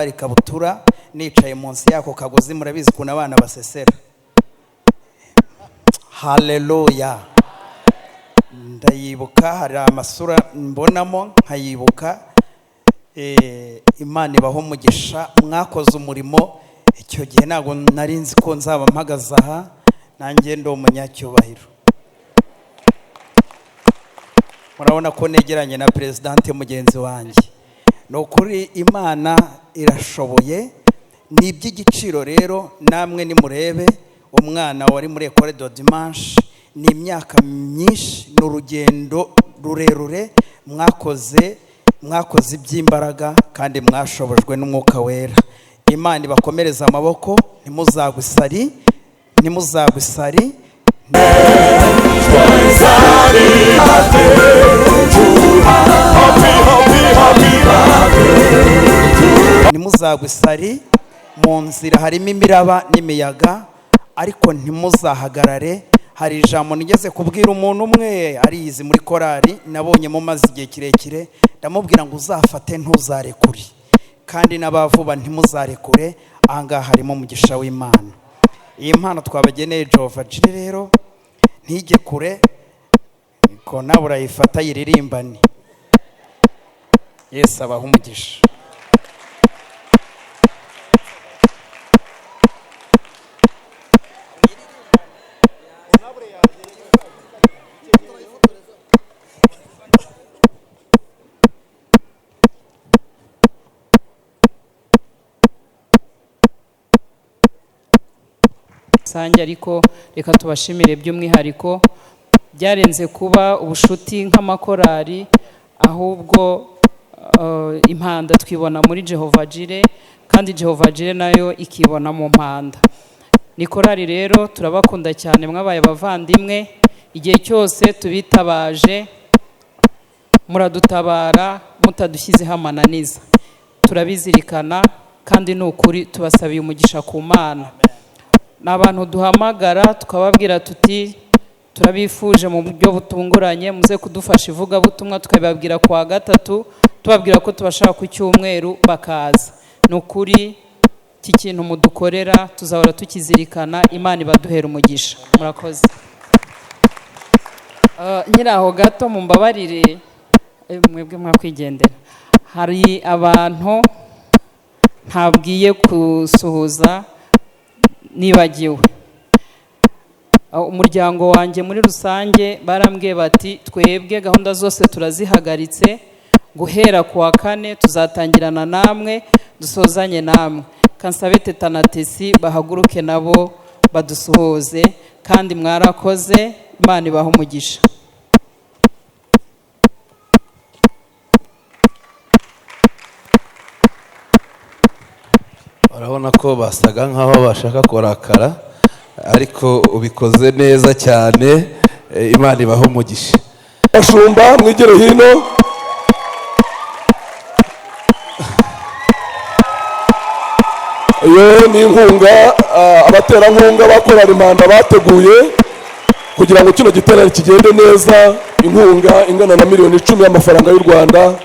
yambara ikabutura nicaye munsi yako kagozi, murabizi kuna abana basesera. Haleluya. Ndayibuka hari amasura mbonamo nkayibuka. Imana ibaho umugisha, mwakoze umurimo. Icyo gihe ntabwo nari nzi ko nzaba mpagaze aha, nanjye ndi umunyacyubahiro. Murabona ko negeranye na presidente mugenzi wanjye. Ni ukuri Imana irashoboye, ni iby'igiciro rero. Namwe nimurebe umwana wari muri Ecole de Dimanche, ni imyaka myinshi, ni urugendo rurerure mwakoze iby'imbaraga kandi mwashobojwe n'Umwuka Wera. Imana ibakomereza amaboko, ntimuzagwisari. Ntimuzagwisari. Mu nzira harimo imiraba n'imiyaga, ariko ntimuzahagarare. Hari ijambo nigeze kubwira umuntu umwe ariyizi muri korari, nabonye mu mazi igihe kirekire, ndamubwira ngo uzafate ntuzarekure, kandi n'abavuba ntimuzarekure. Ahangaha harimo umugisha w'Imana. Iyi mpano twabageneye Jehova Jire rero ntijye kure, ko nawe urayifata yiririmbane. Yesu abaha umugisha. Sanjye ariko reka tubashimire by'umwihariko, byarenze kuba ubushuti nk'amakorari, ahubwo impanda twibona muri Jehova Jire, kandi Jehova Jire nayo ikibona mu mpanda. Ni korari rero turabakunda cyane, mwabaye abavandimwe. Igihe cyose tubitabaje muradutabara, mutadushyizeho amananiza. Turabizirikana kandi ni ukuri tubasabiye umugisha ku Mana. N'abantu duhamagara tukababwira tuti turabifuje mu buryo butunguranye muze kudufasha ivuga butumwa, tukabibabwira kwa gatatu, tubabwira ko tubashaka ku cyumweru bakaza. Ni ukuri iki kintu mudukorera tuzahora tukizirikana. Imana ibaduhera umugisha. Murakoze. Nyiraho gato mumbabarire, mwebwe mwakwigendera. Hari abantu ntabwiye kusuhuza nibagiwe. Umuryango wanjye muri rusange barambwiye bati twebwe gahunda zose turazihagaritse, guhera kuwa 4 tuzatangirana namwe dusozanye namwe. Kansabe Teta na Tesi bahaguruke nabo badusuhuze, kandi mwarakoze. Imana ibaha umugisha. Urabona ko basaga nkaho bashaka kurakara, ariko ubikoze neza cyane. Imana ibaha umugisha. Bashumba mwigere hino. Iyo ni inkunga abaterankunga bakorera impanda bateguye kugira ngo kino giterane kigende neza. Inkunga ingana na miliyoni 10 y'amafaranga y'u Rwanda,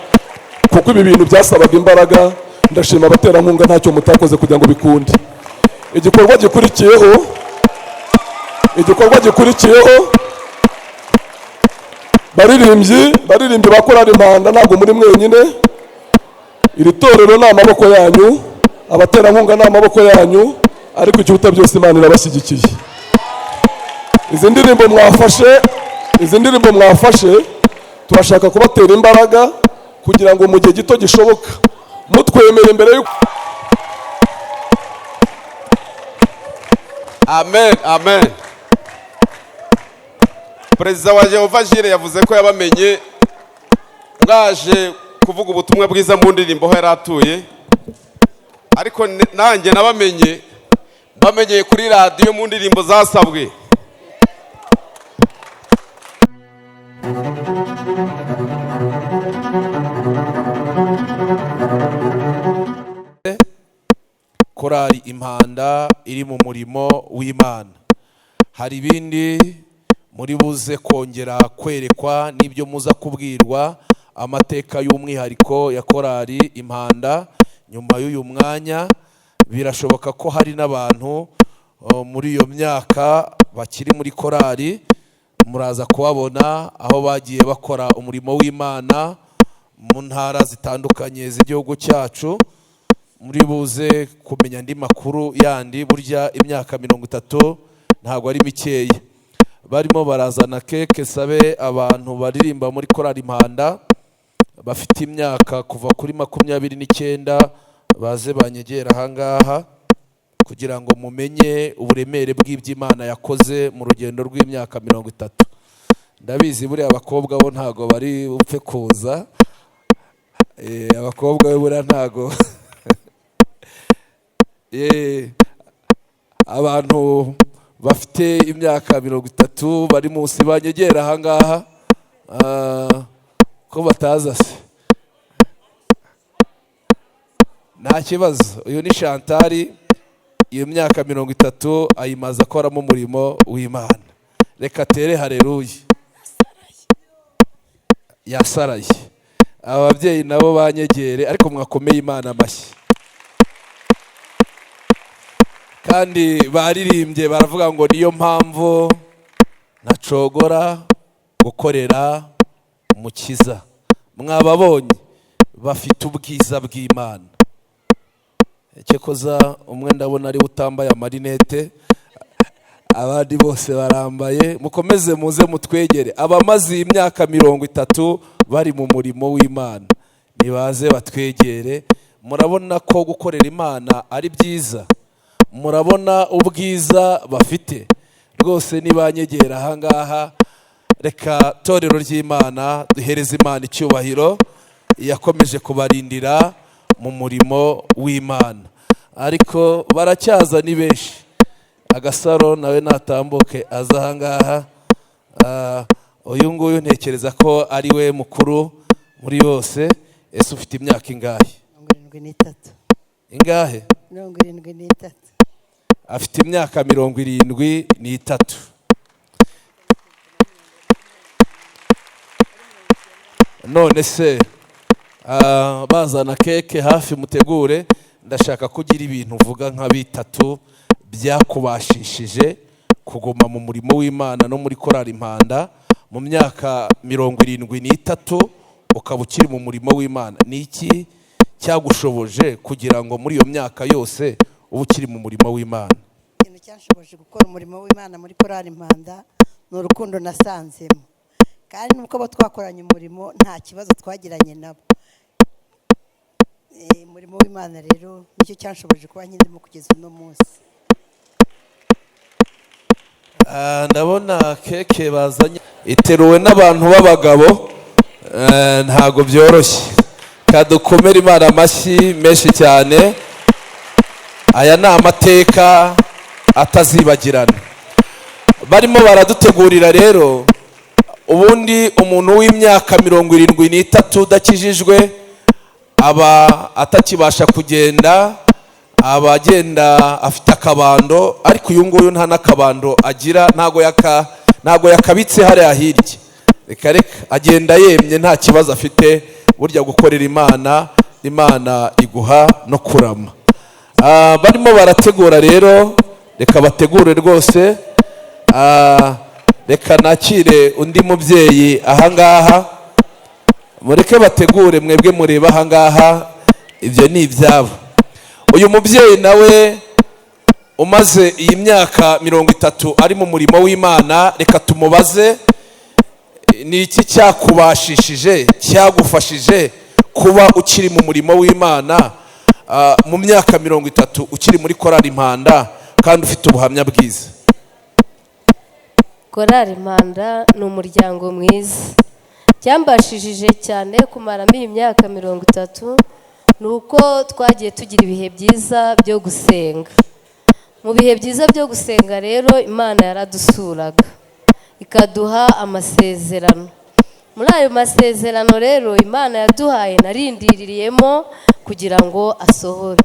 kuko ibi bintu byasabaga imbaraga. Ndashima abaterankunga ntacyo mutakoze kugira ngo bikunde. Igikorwa gikurikiyeho baririmbyi bakorera impanda, ntabwo muri mwenyine. Iri torero ni amaboko yanyu, abaterankunga ni amaboko yanyu, ariko ikiruta byose Imana irabashyigikiye. Izi ndirimbo mwafashe turashaka kubatera imbaraga kugira ngo mu gihe gito gishoboka mutwemere imbere y'uko. Amen, amen. Perezida wa Jehova Jire yavuze ko yabamenye mwaje kuvuga ubutumwa bwiza mu ndirimbo aho yaratuye, ariko nanjye bamenyeye kuri radio mu ndirimbo zasabwe. Korari impanda iri mu murimo w'Imana. Hari ibindi muri buze kongera kwerekwa n'ibyo muza kubwirwa, amateka y'umwihariko ya korari impanda nyuma y'uyu mwanya birashoboka ko hari n'abantu muri iyo myaka bakiri muri korali, muraza kubabona aho bagiye bakora umurimo w'Imana mu ntara zitandukanye z'igihugu cyacu. Muri buze kumenya andi makuru yandi, burya imyaka 30 ntabwo ari mikeya. Barimo barazana keke, sabe abantu baririmba muri korali Impanda bafite imyaka kuva kuri 29 baze banyegera ahangaha kugira ngo mumenye uburemere bw'iby'Imana yakoze mu rugendo rw'imyaka 30. Ndabizi buri abakobwa bo ntago bari upfe kuza, abakobwa bo buri ntago abantu bafite imyaka 30 bari munsi banyegera ahangaha ko bataza se. Nta kibazo, uyu ni Chantal, iyo myaka 30 ayimaze akoramo umurimo w'Imana. Reka tere haleluya. Yasaraye. Ababyeyi nabo banyegere, ariko mwakomeye Imana amashyi. Kandi baririmbye baravuga ngo niyo mpamvu ntacogora gukorera Umukiza. Mwababonye bafite ubwiza bw'Imana. Cyekoza umwe ndabona ari utambaye amarinete, abandi bose barambaye. Mukomeze muze mutwegere abamaze imyaka 30 bari mu murimo w'Imana, nibaze batwegere. Murabona ko gukorera Imana ari byiza, murabona ubwiza bafite rwose. Nibanyegera ahangaha, reka torero ry'Imana duhereze Imana icyubahiro yakomeje kubarindira mu murimo w'Imana. Ariko baracyaza ni benshi. Agasaro nawe natambuke aza ahangaha. Uyu nguyu ntekereza ko ari we mukuru muri bose. Ese ufite imyaka ingahe? 73. Ingahe? 73. Afite imyaka 73. None se bazana keke hafi mutegure. Ndashaka kugira ibintu uvuga nka bitatu byakubashishije kuguma mu murimo w'Imana no muri korali Impanda mu myaka 73 ukaba ukiri mu murimo w'Imana. Ni iki cyagushoboje kugira ngo muri iyo myaka yose uba ukiri mu murimo w'Imana? Ikintu cyashoboje gukora umurimo w'Imana muri korali Impanda ni urukundo nasanzemo, kandi nuko abo twakoranye umurimo nta kibazo twagiranye nabo. Umurimo w'Imana rero nicyo cyashoboje kuba nyirimo kugeza uno munsi. Ndabona keke bazanye iteruwe n'abantu b'abagabo, ntago byoroshye. Kadukomera Imana amashyi menshi cyane. Aya ni amateka atazibagirana barimo baradutegurira. Rero ubundi umuntu w'imyaka 73 udakijijwe aba atakibasha kugenda, abagenda afite akabando, ariko uyu nguyu nta n'akabando agira, ntago yakabitse hariya hirya. Reka agenda yemye, nta kibazo afite. Burya gukorera Imana iguha no kurama. Barimo barategura rero, reka bategure rwose. Reka nakire undi mubyeyi ahangaha, mureke bategure. Mwebwe mureba ahangaha, ibyo ni ibyabo. Uyu mubyeyi nawe umaze iyi myaka 30 ari mu murimo w'Imana, reka tumubaze ni iki cyakubashishije, cyagufashije kuba ukiri mu murimo w'Imana mu myaka 30 ukiri muri korali Impanda kandi ufite ubuhamya bwiza. Korali Impanda ni umuryango mwiza. Cyambashishije cyane kumaramo iyi myaka 30 nuko twagiye tugira ibihe byiza byo gusenga. Mu bihe byiza byo gusenga rero Imana yaradusuraga ikaduha amasezerano. Muri ayo masezerano rero Imana yaduhaye narindiririyemo kugira ngo asohore.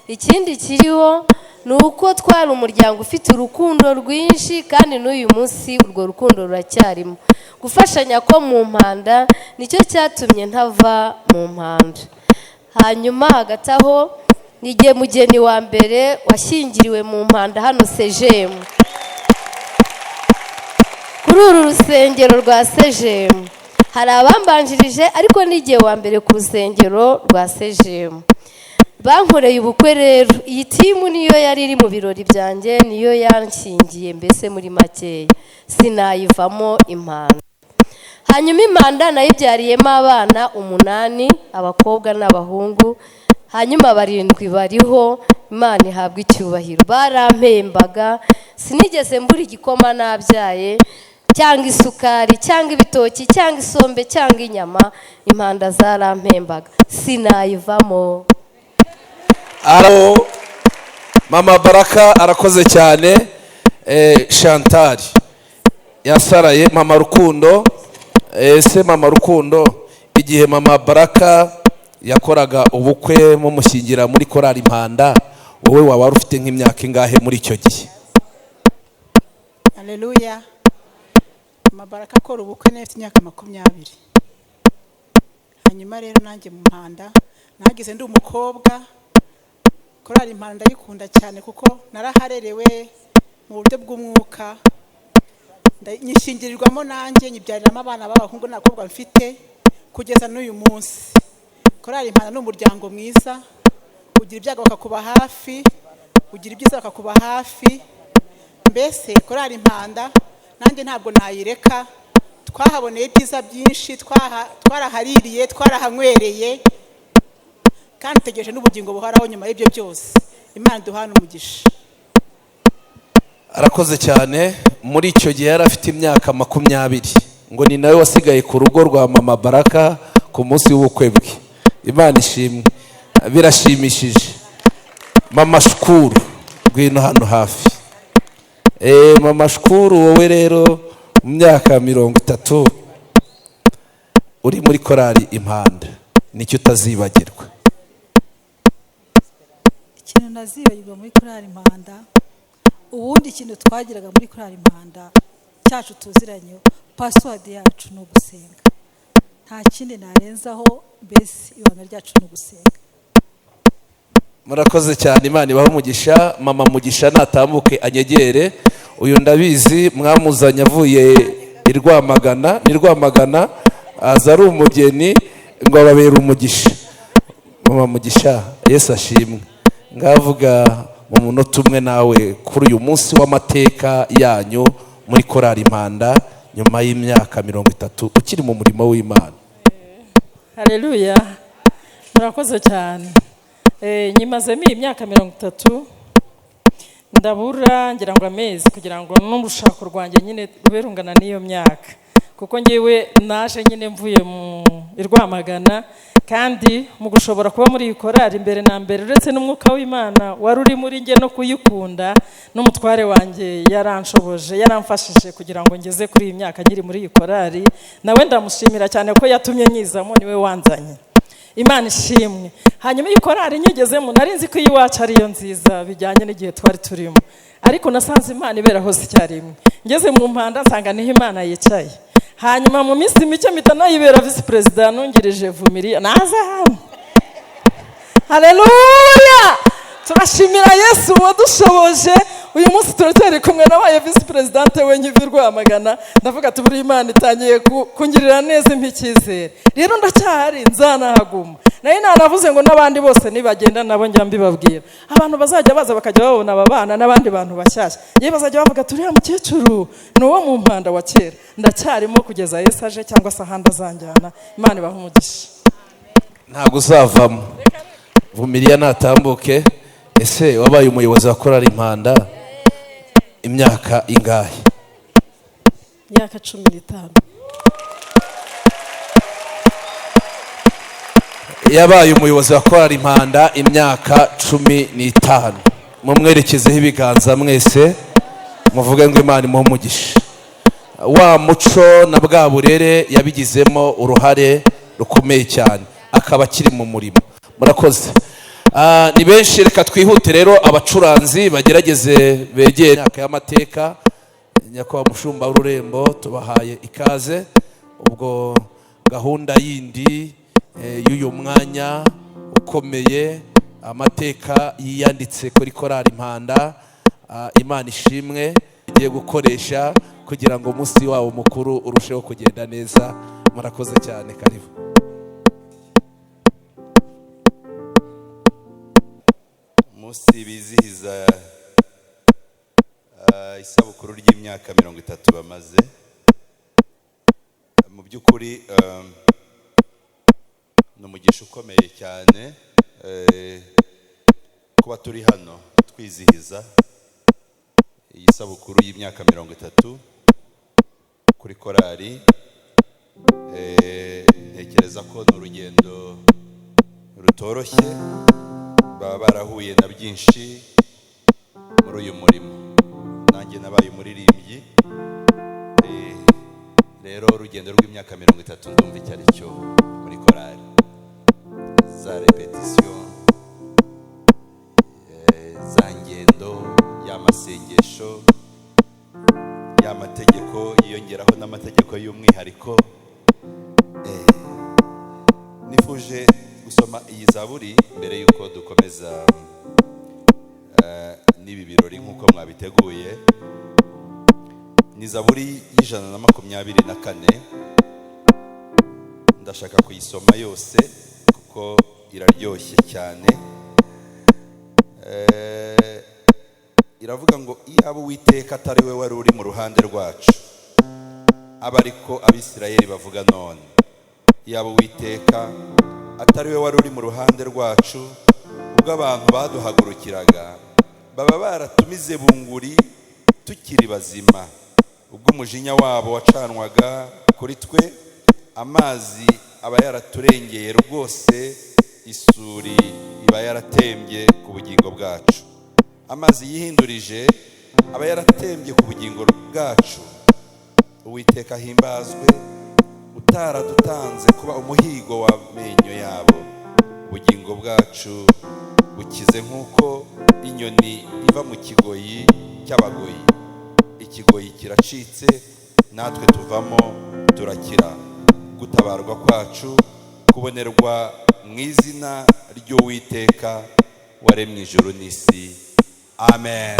Ikindi kiriho ni uko twari umuryango ufite urukundo rwinshi, kandi n'uyu munsi urwo rukundo ruracyarimo. Gufashanya ko mu Mpanda nicyo cyatumye ntava mu Mpanda. hanyuma hagati aho n'igihe mugeni wa mbere washyingiriwe mu mpanda hano sejemu kuri uru rusengero rwa sejemu. Hari abambanjirije ariko n'igihe wa mbere ku rusengero rwa sejemu bankoreye ubukwe. Rero iyi timu niyo yari iri mu birori byanjye, niyo yanshingiye, mbese muri makeya sinayivamo impanda. Hanyuma impanda nayibyariyemo abana 8, abakobwa n'abahungu, hanyuma 7 bariho. Imana ihabwa icyubahiro. Barampembaga, sinigeze mbura igikoma nabyaye cyangwa isukari cyangwa ibitoki cyangwa isombe cyangwa inyama. Impanda zarampembaga sinayivamo. Mama Baraka arakoze cyane. Chantal yasaraye. Mama Rukundo, ese Mama Rukundo, igihe Mama Baraka yakoraga ubukwe mu mushyingira muri korali Impanda, wowe waba ufite nk'imyaka ingahe muri icyo gihe? Haleluya. Mama Baraka akora ubukwe nefite imyaka 20. Hanyuma rero nanjye mu Impanda nagize ndi umukobwa. Korali Impanda yikunda cyane kuko naraharerewe mu buryo bw'umwuka, nyishingirirwamo nanjye nyibyariramo abana b'abahungu n'abakobwa mfite kugeza n'uyu munsi. Korali Impanda ni umuryango mwiza, ugira ibyago bakakuba hafi, ugira ibyiza bakakuba hafi. Mbese Korali Impanda nanjye ntabwo nayireka. Twahaboneye ibyiza byinshi, twarahaririye, twarahanywereye, kandi tegereje n'ubugingo buhoraho nyuma y'ibyo byose. Imana duhana umugisha. Arakoze cyane. Muri icyo gihe yari afite imyaka 20, ngo ni nawe wasigaye ku rugo rwa Mama Baraka ku munsi w'ubukwe bwe. Imana ishimwe, birashimishije. Mama Shukuru, ngwino hano hafi. Mama Shukuru, wowe rero mu myaka 30 uri muri korali Impanda, nicyo utazibagirwa? Ikintu nazibagirwa muri korali Impanda, ubundi ikintu twagiraga muri korali Impanda cyacu tuziranye, password yacu no gusenga. Nta kindi narenzaho, mbese ibanga ryacu no gusenga. Murakoze cyane. Imana ibaho umugisha. Mama Mugisha natambuke anyegere. Uyu ndabizi mwamuzanye avuye i Rwamagana, ni Rwamagana, aza ari umugeni ngo ababere umugisha. Mama Mugisha, Yesu ashimwe. Ngavuga mu munota umwe nawe kuri uyu munsi w'amateka yanyu muri korali Impanda nyuma y'imyaka 30 ukiri mu murimo w'Imana. Haleluya. Murakoze cyane. Nyimazemo imyaka 30 ndabura ngira ngo amezi kugira ngo n'urushako rwanjye nyine ruberungana n'iyo myaka, kuko ngewe naje nyine mvuye mu Rwamagana, kandi mu gushobora kuba muri korali imbere na mbere uretse n'umwuka w'Imana wari uri muri nge no kuyikunda, n'umutware wanjye yaranshoboje, yaramfashije kugira ngo ngeze kuri iyi myaka nkiri muri iyi korali. Nawe ndamushimira cyane ko yatumye nyizamo, niwe wanzanye. Imana ishimwe. Hanyuma iyi korali nyigezemo nari nzi ko iyi wacu ariyo nziza bijyanye n'igihe twari turimo, ariko nasanze Imana ibera hose icyarimwe. Ngeze mu Impanda nsanga niho Imana yicaye. Hanyuma mu minsi mike mpita nayibera visi perezida nungirije Vumiriya. Naza hano. Haleluya. Turashimira Yesu wadushoboje. Uyu munsi turatari kumwe nabaye visi presidente we nkivi Rwamagana. Ndavuga ati buri Imana itangiye kungirira neza impikizere. Rero ndacyari nzanahaguma. Naye nanavuze ngo n'abandi bose nibagenda nabo njya mbibabwira. Abantu bazajya baza bakajya babona ababana n'abandi bantu bashyashya. Ye bazajya bavuga turi ya mukecuru n'uwo mu Impanda wa kera. Ndacyarimo kugeza Yesu aje cyangwa se ahandi azanjyana. Imana ibahe umugisha. Ntabwo uzavamo. Vumiriya natambuke. Ese wabaye umuyobozi wa korali Impanda imyaka ingahe? Imyaka 15. Yabaye umuyobozi wa korali Impanda imyaka 15. Mumwerekezeho ibiganza mwese muvuge ngo Imana imuhe umugisha. Wa muco na bwa burere yabigizemo uruhare rukomeye cyane, akaba akiri mu murimo. Murakoze. Ni benshi, reka twihute rero abacuranzi bagerageze begeye imyaka y'amateka. Nyakubahwa mushumba w'Ururembo tubahaye ikaze. Ubwo gahunda yindi y'uyu mwanya ukomeye, amateka yiyanditse kuri korali Impanda. Imana ishimwe igiye gukoresha kugira ngo umunsi wabo mukuru urusheho kugenda neza. Murakoze cyane, karibu. Umunsi bizihiza isabukuru ry'imyaka 30 bamaze. Mu by'ukuri ni umugisha ukomeye cyane kuba turi hano twizihiza iyi sabukuru y'imyaka 30 kuri korali. Ntekereza ko ni urugendo rutoroshye, baba barahuye na byinshi muri uyu murimo. Nanjye nabaye umuririmbyi, rero urugendo rw'imyaka 30 ndumva icyo ari cyo muri korali. Za repetition, za ngendo, y'amasengesho, y'amategeko, yiyongeraho n'amategeko y'umwihariko. Nifuje gusoma iyi zaburi mbere yuko dukomeza n'ibi birori nk'uko mwabiteguye. Ni zaburi y'124. Ndashaka kuyisoma yose kuko iraryoshye cyane. Iravuga ngo iyaba Uwiteka atari we wari uri mu ruhande rwacu, aba ariko Abisirayeli bavuga none. Iyaba Uwiteka atari we wari uri mu ruhande rwacu, ubwo abantu baduhagurukiraga baba baratumize bunguri tukiri bazima. Ubwo umujinya wabo wacanwaga kuri twe, amazi aba yaraturengeye rwose, isuri iba yaratembye ku bugingo bwacu. Amazi yihindurije aba yaratembye ku bugingo bwacu. Uwiteka himbazwe, utaradutanze kuba umuhigo w'amenyo yabo. Ubugingo bwacu bukize nk'uko inyoni iva mu kigoyi cy'abagoyi. Ikigoyi kiracitse, natwe tuvamo turakira. Gutabarwa kwacu kubonerwa mu izina ry'Uwiteka waremye ijuru n'isi. Amen.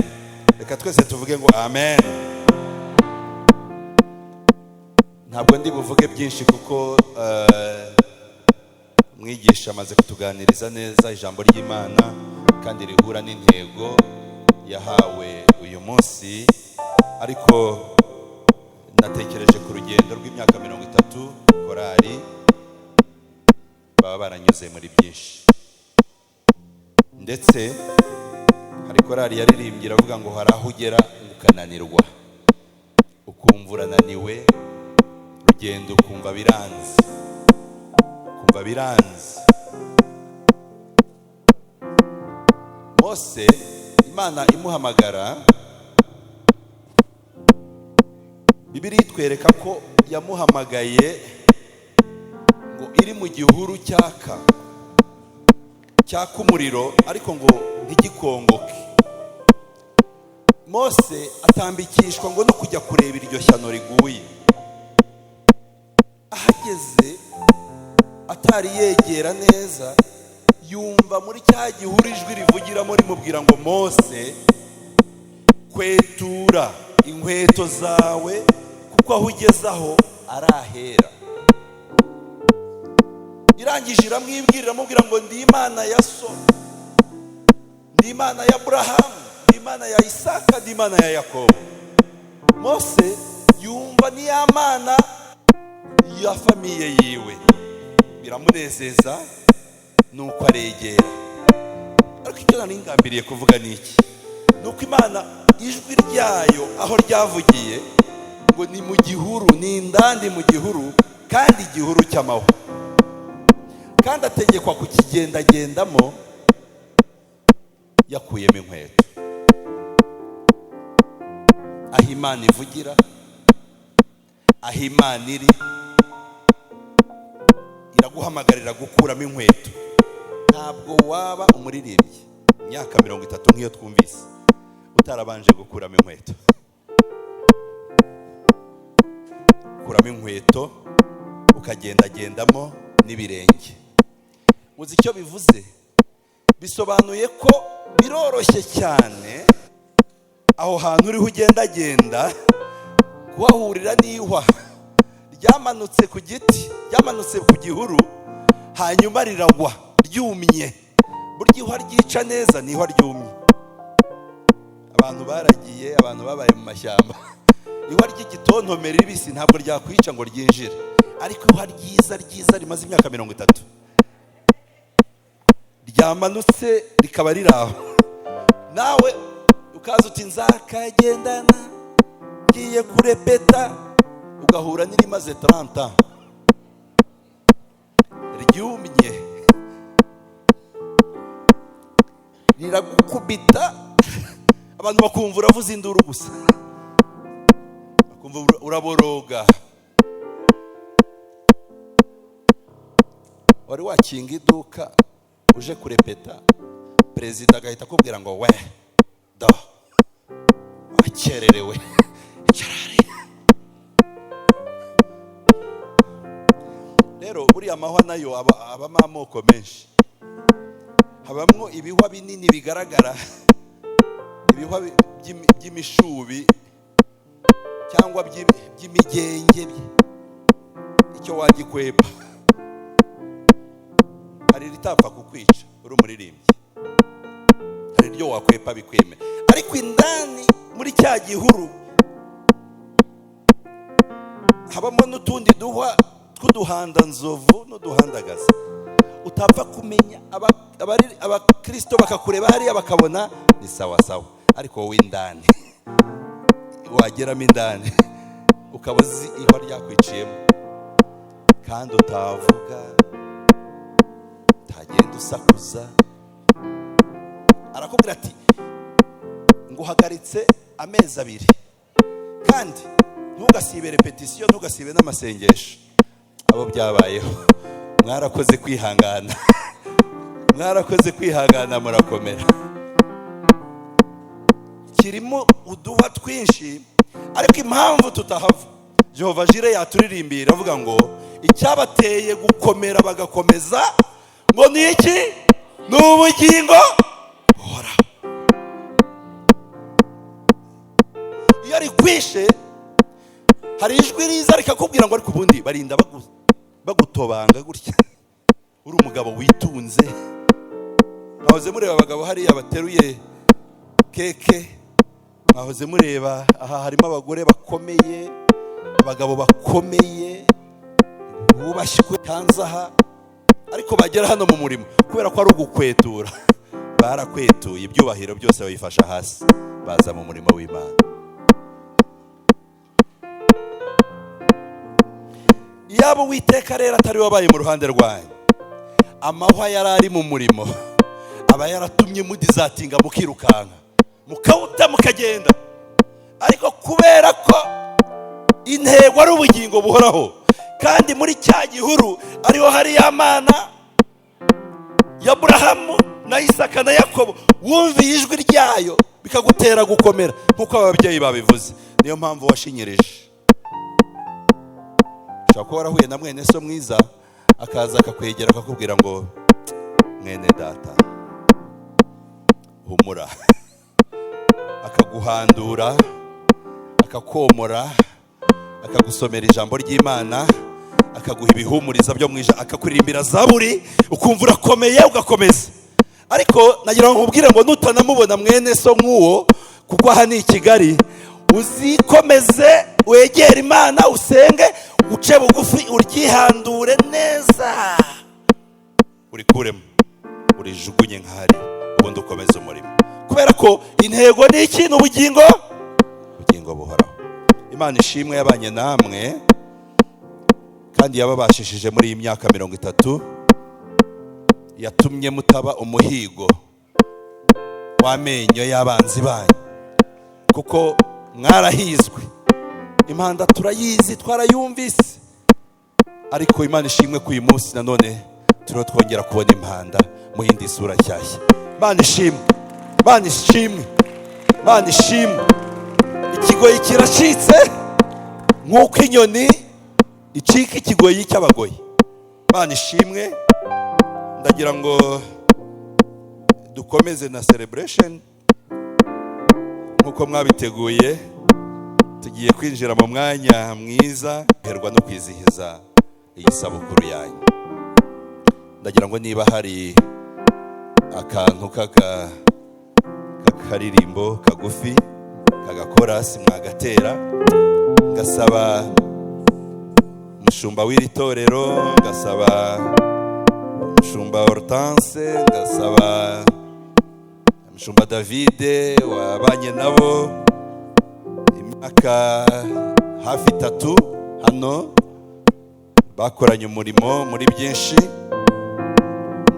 Reka twese tuvuge ngo amen. Ntabwo ndi buvuge byinshi kuko mwigisha amaze kutuganiriza neza ijambo ry'Imana kandi rihura n'intego yahawe uyu munsi. Ariko natekereje ku rugendo rw'imyaka 30 korali baba baranyuze muri byinshi, ndetse hari korali yaririmbye iravuga ngo hari aho ugera ukananirwa, ukumva urananiwe, rugendo ukumva biranze. Mose Imana imuhamagara, Bibiliya itwereka ko yamuhamagaye ngo iri mu gihuru cyaka umuriro, ariko ngo ntigikongoke. Mose atambikishwa ngo no kujya kureba iryo shyano riguye. Ahageze atari yegera neza, yumva muri cya gihuru ijwi rivugiramo rimubwira ngo Mose, kwetura inkweto zawe kuko aho ugezaho arahera. Irangije iramwibwira iramubwira ngo ndi Imana ya so, ndi Imana ya Aburahamu, ndi Imana ya Isaka, ndi Imana ya Yakobo. Mose yumva ni ya Mana ya famiye yiwe, biramunezeza nuko aregera. Ariko icyo nari ngambiriye kuvuga ni iki? Nuko Imana ijwi ryayo aho ryavugiye ngo ni mu gihuru, ni indandi mu gihuru, kandi igihuru cy'amahwa, kandi ategekwa kukigendagendamo yakuyemo inkweto. Aho Imana ivugira, aho Imana iri, iraguhamagarira gukuramo inkweto. Ntabwo waba umuririmbyi imyaka 30 nk'iyo twumvise utarabanje gukuramo inkweto. Kuramo inkweto ukagendagendamo n'ibirenge. uzi icyo bivuze? Bisobanuye ko biroroshye cyane aho hantu uriho ugendagenda kuhahurira n'ihwa ryamanutse ku giti, ryamanutse ku gihuru, hanyuma riragwa ryumye. Burya ihwa ryica neza ni ihwa ryumye. Abantu baragiye, abantu babaye mu mashyamba, ihwa ry'igitontomere ribisi ntabwo ryakwica ngo ryinjire, ariko ihwa ryiza rimaze imyaka 30 ryamanutse rikaba riri aho, nawe ukaza uti nzakagendana ngiye kurepeta, ugahura n'irimaze 30 ryumye, riragukubita, abantu bakumva uravuza induru gusa, bakumva uraboroga. Wari wakinga iduka uje kurepeta, perezida agahita akubwira ngo we do wakererewe, icarari. Rero buriya amahwa nayo abamo amoko menshi. Habamwo ibihwa binini bigaragara, ibihwa by'imishubi cyangwa by'imigenge, icyo wagikwepa. Hari ritapfa kukwica uri umuririmbyi, hari iryo wakwepa bikweme, ariko indani muri cya gihuru habamo n'utundi duhwa tw'uduhanda nzovu n'uduhandagaza utapfa kumenya. Abakristo bakakureba hariya bakabona ni sawa sawa, ariko wowe indani wageramo indani ukaba uzi ihwa ryakwiciyemo, kandi utavuga, utagenda usakuza. Arakubwira ati nguhagaritse amezi 2, kandi ntugasibe repetition, ntugasibe n'amasengesho. Abo byabayeho, mwarakoze kwihangana, mwarakoze kwihangana, murakomera. Kirimo uduhwa twinshi, ariko impamvu tutahava, Jehova Jire yaturirimbira avuga ngo icyabateye gukomera bagakomeza ngo ni iki? Ni ubugingo buhoraho. Iyo rikwishe hari ijwi riza rikakubwira ngo ariko ubundi barinda bagutobanga gutya, uri umugabo witunze. Mwahoze mureba abagabo hariya bateruye keke, mwahoze mureba aha harimo abagore bakomeye, abagabo bakomeye bubashywe hanze aha, ariko bagera hano mu murimo kubera ko ari ugukwetura, barakwetuye, ibyubahiro byose babifasha hasi, baza mu murimo w'Imana. Yabo Uwiteka rero atari wabaye mu ruhande rwanyu, amahwa yarari mu murimo, aba yaratumye mudizatinga mukirukanka, mukawuta mukagenda. Ariko kubera ko intego ari ubugingo buhoraho, kandi muri cya gihuru ariho hari ya mana ya Aburahamu na Isaka na Yakobo, wumviye ijwi ryayo bikagutera gukomera nk'uko ababyeyi babivuze. Niyo mpamvu washinyirije. Ushobora kuba warahuye na mwene so mwiza, akaza akakwegera akakubwira ngo mwene data humura, akaguhandura, akakomora, akagusomera ijambo ry'Imana, akaguha ibihumuriza byo mwisha, akakuririmbira zaburi, ukumva urakomeye ugakomeza. Ariko nagira ngo nkubwire ngo nutanamubona mwene so nk'uwo, kuko aha ni i Kigali, uzikomeze wegere Imana, usenge, uce bugufi, uryihandure neza, urikuremo, urijugunye nk'ahari, ubundi ukomeze umurimo. Kubera ko intego ni iki? Ni ubugingo buhoraho. Imana ishimwe yabanye namwe, kandi yababashishije muri iyi myaka 30, yatumye mutaba umuhigo w'amenyo y'abanzi banyu, kuko mwarahizwe. Impanda turayizi, twarayumvise, ariko Imana ishimwe ko uyu munsi nanone turiho twongera kubona impanda mu yindi sura nshyashya. Imana ishimwe, Imana ishimwe, Imana ishimwe. Ikigoyi kiracitse nk'uko inyoni icika ikigoyi cy'abagoyi. Imana ishimwe, ndagira ngo dukomeze na celebration nkuko mwabiteguye. Tugiye kwinjira mu mwanya mwiza herwa no kwizihiza iyi sabukuru yanyu. Ndagira ngo niba hari akantu kakaririmbo kagufi kagakorasi mwagatera, ngasaba umushumba w'iri torero, ngasaba umushumba Hortense, ngasaba umushumba David wabanye nabo imyaka hafi 3 hano, bakoranye umurimo muri byinshi.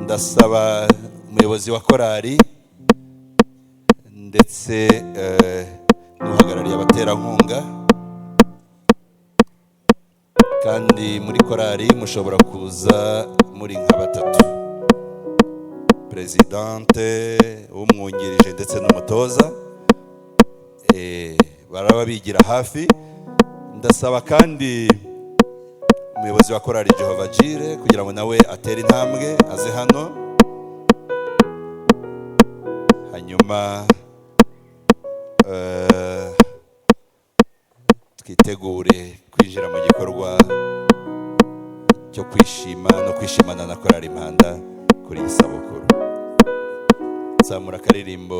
Ndasaba umuyobozi wa korali ndetse n'uhagarariye abaterankunga, kandi muri korali mushobora kuza muri nka 3: presidente, umwungirije ndetse n'umutoza, baraba bigira hafi. Ndasaba kandi umuyobozi wa korali Jehova Jire kugira ngo nawe atere intambwe aze hano, hanyuma twitegure kwinjira mu gikorwa cyo kwishima no kwishimana na korali Impanda kuri iyi sabukuru. Nzamura akaririmbo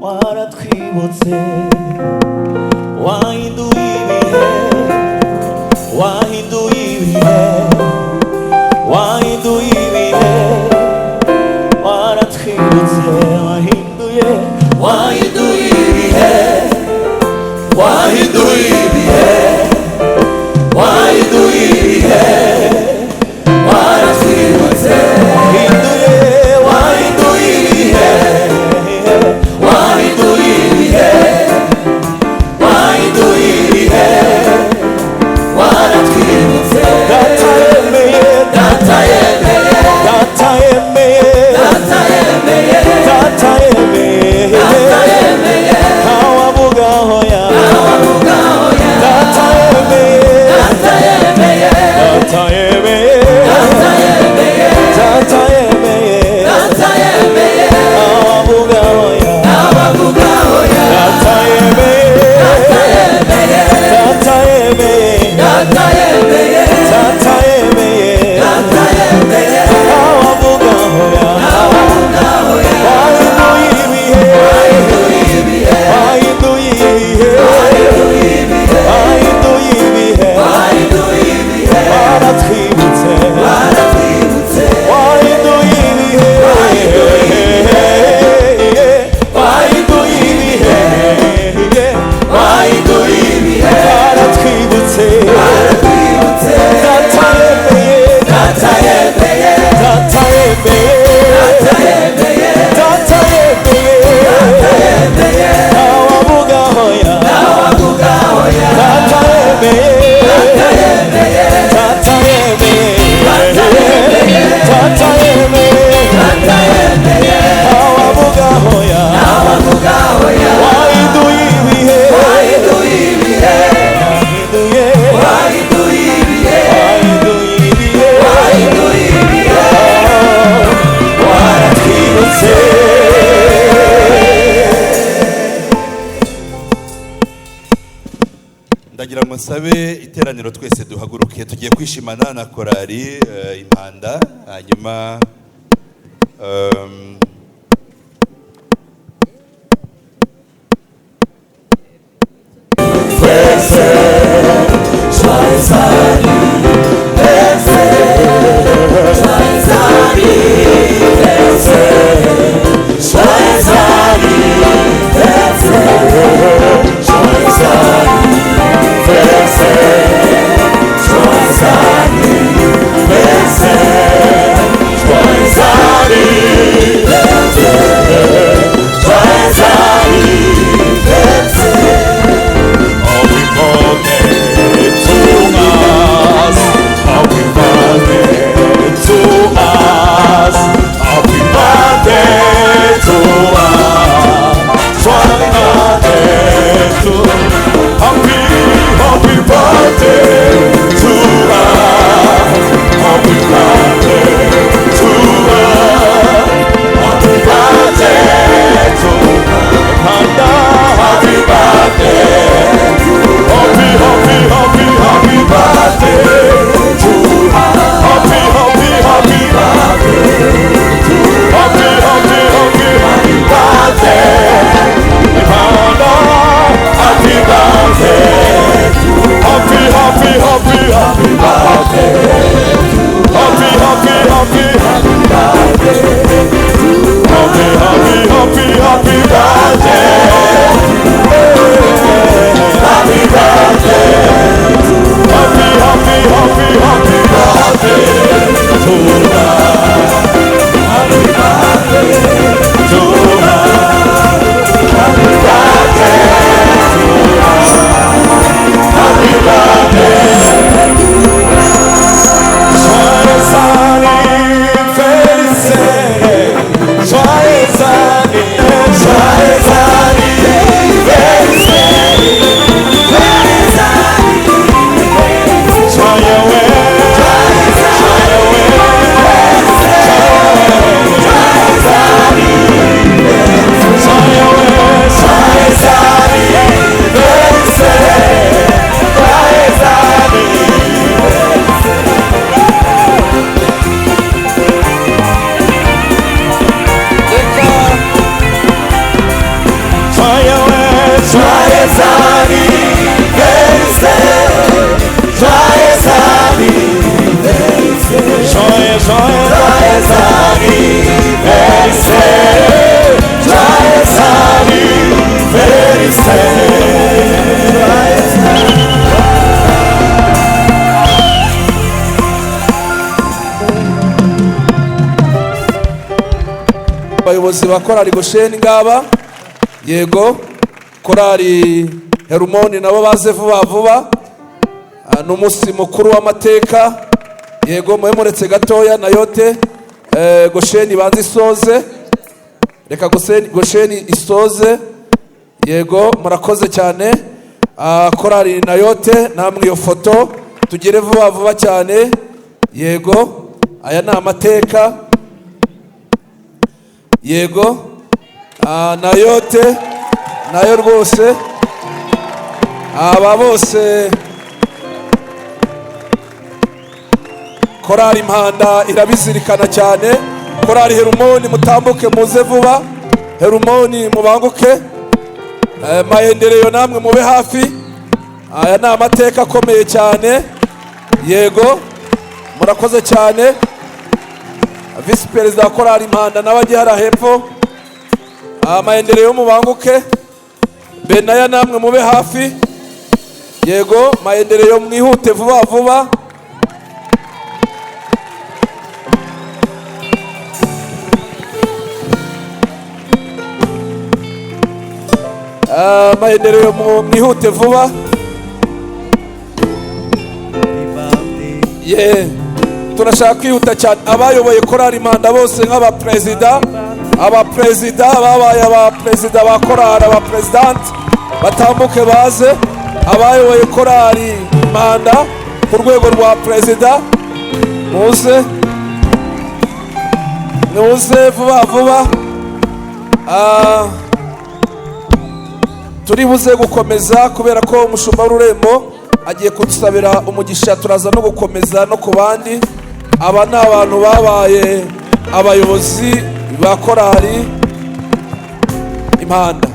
waratwibutse, wahinduye ibihe, wahinduye ibihe, wahinduye ibihe, waratwibutse, wahinduye, wahinduye ibihe, wahinduye ibihe, wahinduye ibihe, waratwibutse, wahinduye, wahinduye ibihe, wahinduye ibihe, wahinduye ibihe, waratwibutse. Data yemeye, data yemeye, data yemeye, data yemeye, data yemeye, data yemeye, ntawavuga hoya, ntawavuga hoya, data yemeye, data yemeye, data yemeye, data yemeye, data yemeye, data yemeye, ntawavuga hoya, ntawavuga hoya, data yemeye, data yemeye, data yemeye, data yemeye, data yemeye, data yemeye, ntawavuga hoya, ntawavuga hoya, wahinduye ibihe, wahinduye ibihe, wahinduye ibihe, wahinduye ibihe, wahinduye ibihe, wahinduye ibihe, waratwibutse, waratwibutse, wahinduye ibihe, wahinduye ibihe, wahinduye ibihe, wahinduye ibihe, waratwibutse, waratwibutse, data yemeye, data yemeye, data yemeye, data yemeye, data yemeye, data yemeye, ntawavuga hoya, ntawavuga hoya, data yemeye, data yemeye, data yemeye, data yemeye, data yemeye, data yemeye, ntawavuga hoya, ntawavuga hoya, wahinduye ibihe, wahinduye ibihe, wahinduye, wahinduye ibihe, wahinduye ibihe, wahinduye ibihe, waratwibutse. ndagira ngo nsabe iteraniro twese duhaguruke, tugiye kwishimana na korali Impanda, hanyuma Joyce, abayobozi ba korali Gosheni ngaba, yego korali Herumoni nabo baze vuba vuba, n'umunsi mukuru w'amateka, yego mwe muretse gatoya na yote Gosheni banze isoze, reka Gosheni isoze, yego murakoze cyane. Korali na yote namwe iyo foto tugire vuba vuba cyane, yego aya ni amateka, yego na yote nayo rwose aba bose korali Impanda irabizirikana cyane. Korali Herumoni mutambuke muze vuba, Herumoni mubanguke, Maendeleo namwe mube hafi, aya ni amateka akomeye cyane, yego murakoze cyane. Visi Perezida wa korali Impanda n'abagihara hepfo, Maendeleo mubanguke, Benaya namwe mube hafi, yego Maendeleo mwihute vuba vuba. Maendeleo mwihute vuba, turashaka kwihuta cyane. Abayoboye korali Impanda bose nk'abaperezida, abaperezida babaye abaperezida ba korali, abaperezidante batambuke baze. Abayoboye korali Impanda ku rwego rwa perezida muze vuba vuba. Turi buze gukomeza kubera ko umushumba w'ururembo agiye kudusabira umugisha, turaza no gukomeza no ku bandi. Aba ni abantu babaye abayobozi ba korali Impanda.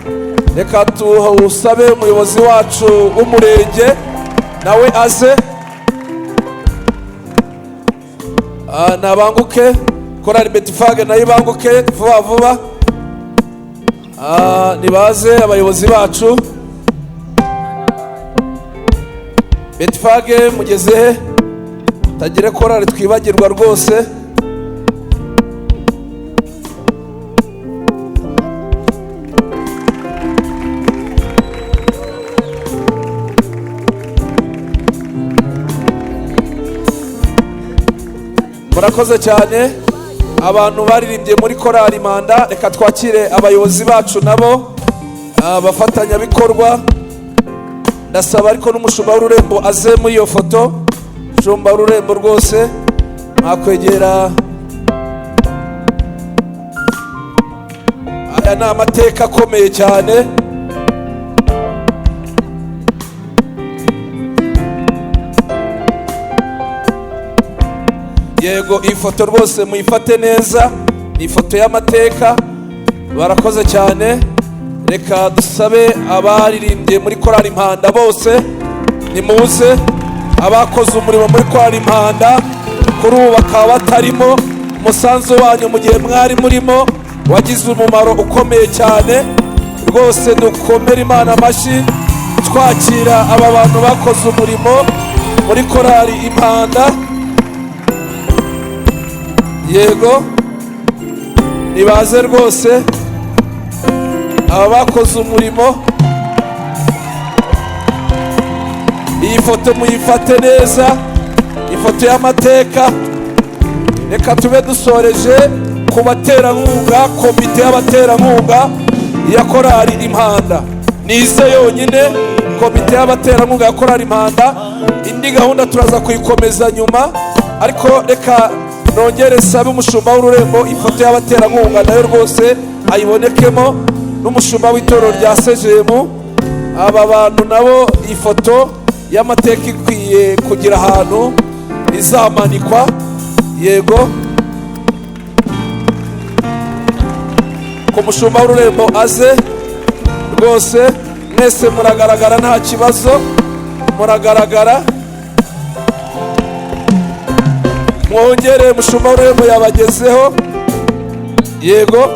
Reka tusabe umuyobozi wacu w'umurenge nawe aze, nabanguke. Korali Betifage nayo ibanguke vuba vuba, nibaze abayobozi bacu. Betifage mugeze he, tagire korali twibagirwa rwose. Murakoze cyane abantu baririmbye muri korali Impanda. Reka twakire abayobozi bacu nabo abafatanyabikorwa. Ndasaba ariko n'umushumba w'ururembo aze muri iyo foto. Umushumba w'ururembo rwose mwakwegera, aya ni amateka akomeye cyane. Yego iyi foto rwose muyifate neza, ni ifoto y'amateka. Barakoze cyane. Reka dusabe abaririmbye muri korali Impanda bose nimuze. Abakoze umurimo muri korali Impanda kuri ubu bakaba batarimo, umusanzu wanyu mu gihe mwari murimo wagize umumaro ukomeye cyane rwose. Dukomere Imana amashyi twakira aba bantu bakoze umurimo muri korali Impanda. Yego nibaze rwose aba bakoze umurimo. Iyi foto muyifate neza, ifoto y'amateka. Reka tube dusoreje ku baterankunga, komite y'abaterankunga ya korali Impanda. Nize yonyine komite y'abaterankunga ya korali Impanda. Indi gahunda turaza kuyikomeza nyuma, ariko reka nongere sabe umushumba w'ururembo ifoto y'abaterankunga nayo rwose ayibonekemo, n'umushumba w'itorero rya CGM. Aba bantu nabo ifoto y'amateka ikwiye kugira ahantu izamanikwa. Yego ku mushumba w'ururembo aze rwose. Mwese muragaragara nta kibazo, muragaragara. mwongere mushumba w'ururembo yabagezeho. Yego,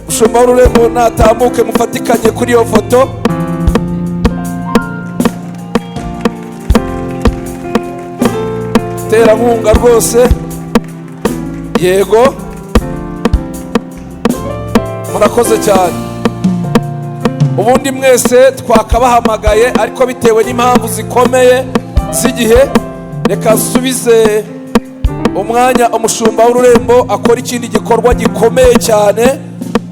mushumba w'ururembo natambuke mufatikanye kuri iyo foto. Terankunga rwose. Yego, murakoze cyane. Ubundi mwese twakabahamagaye ariko bitewe n'impamvu zikomeye z'igihe, reka nsubize umwanya umushumba w'ururembo akora ikindi gikorwa gikomeye cyane.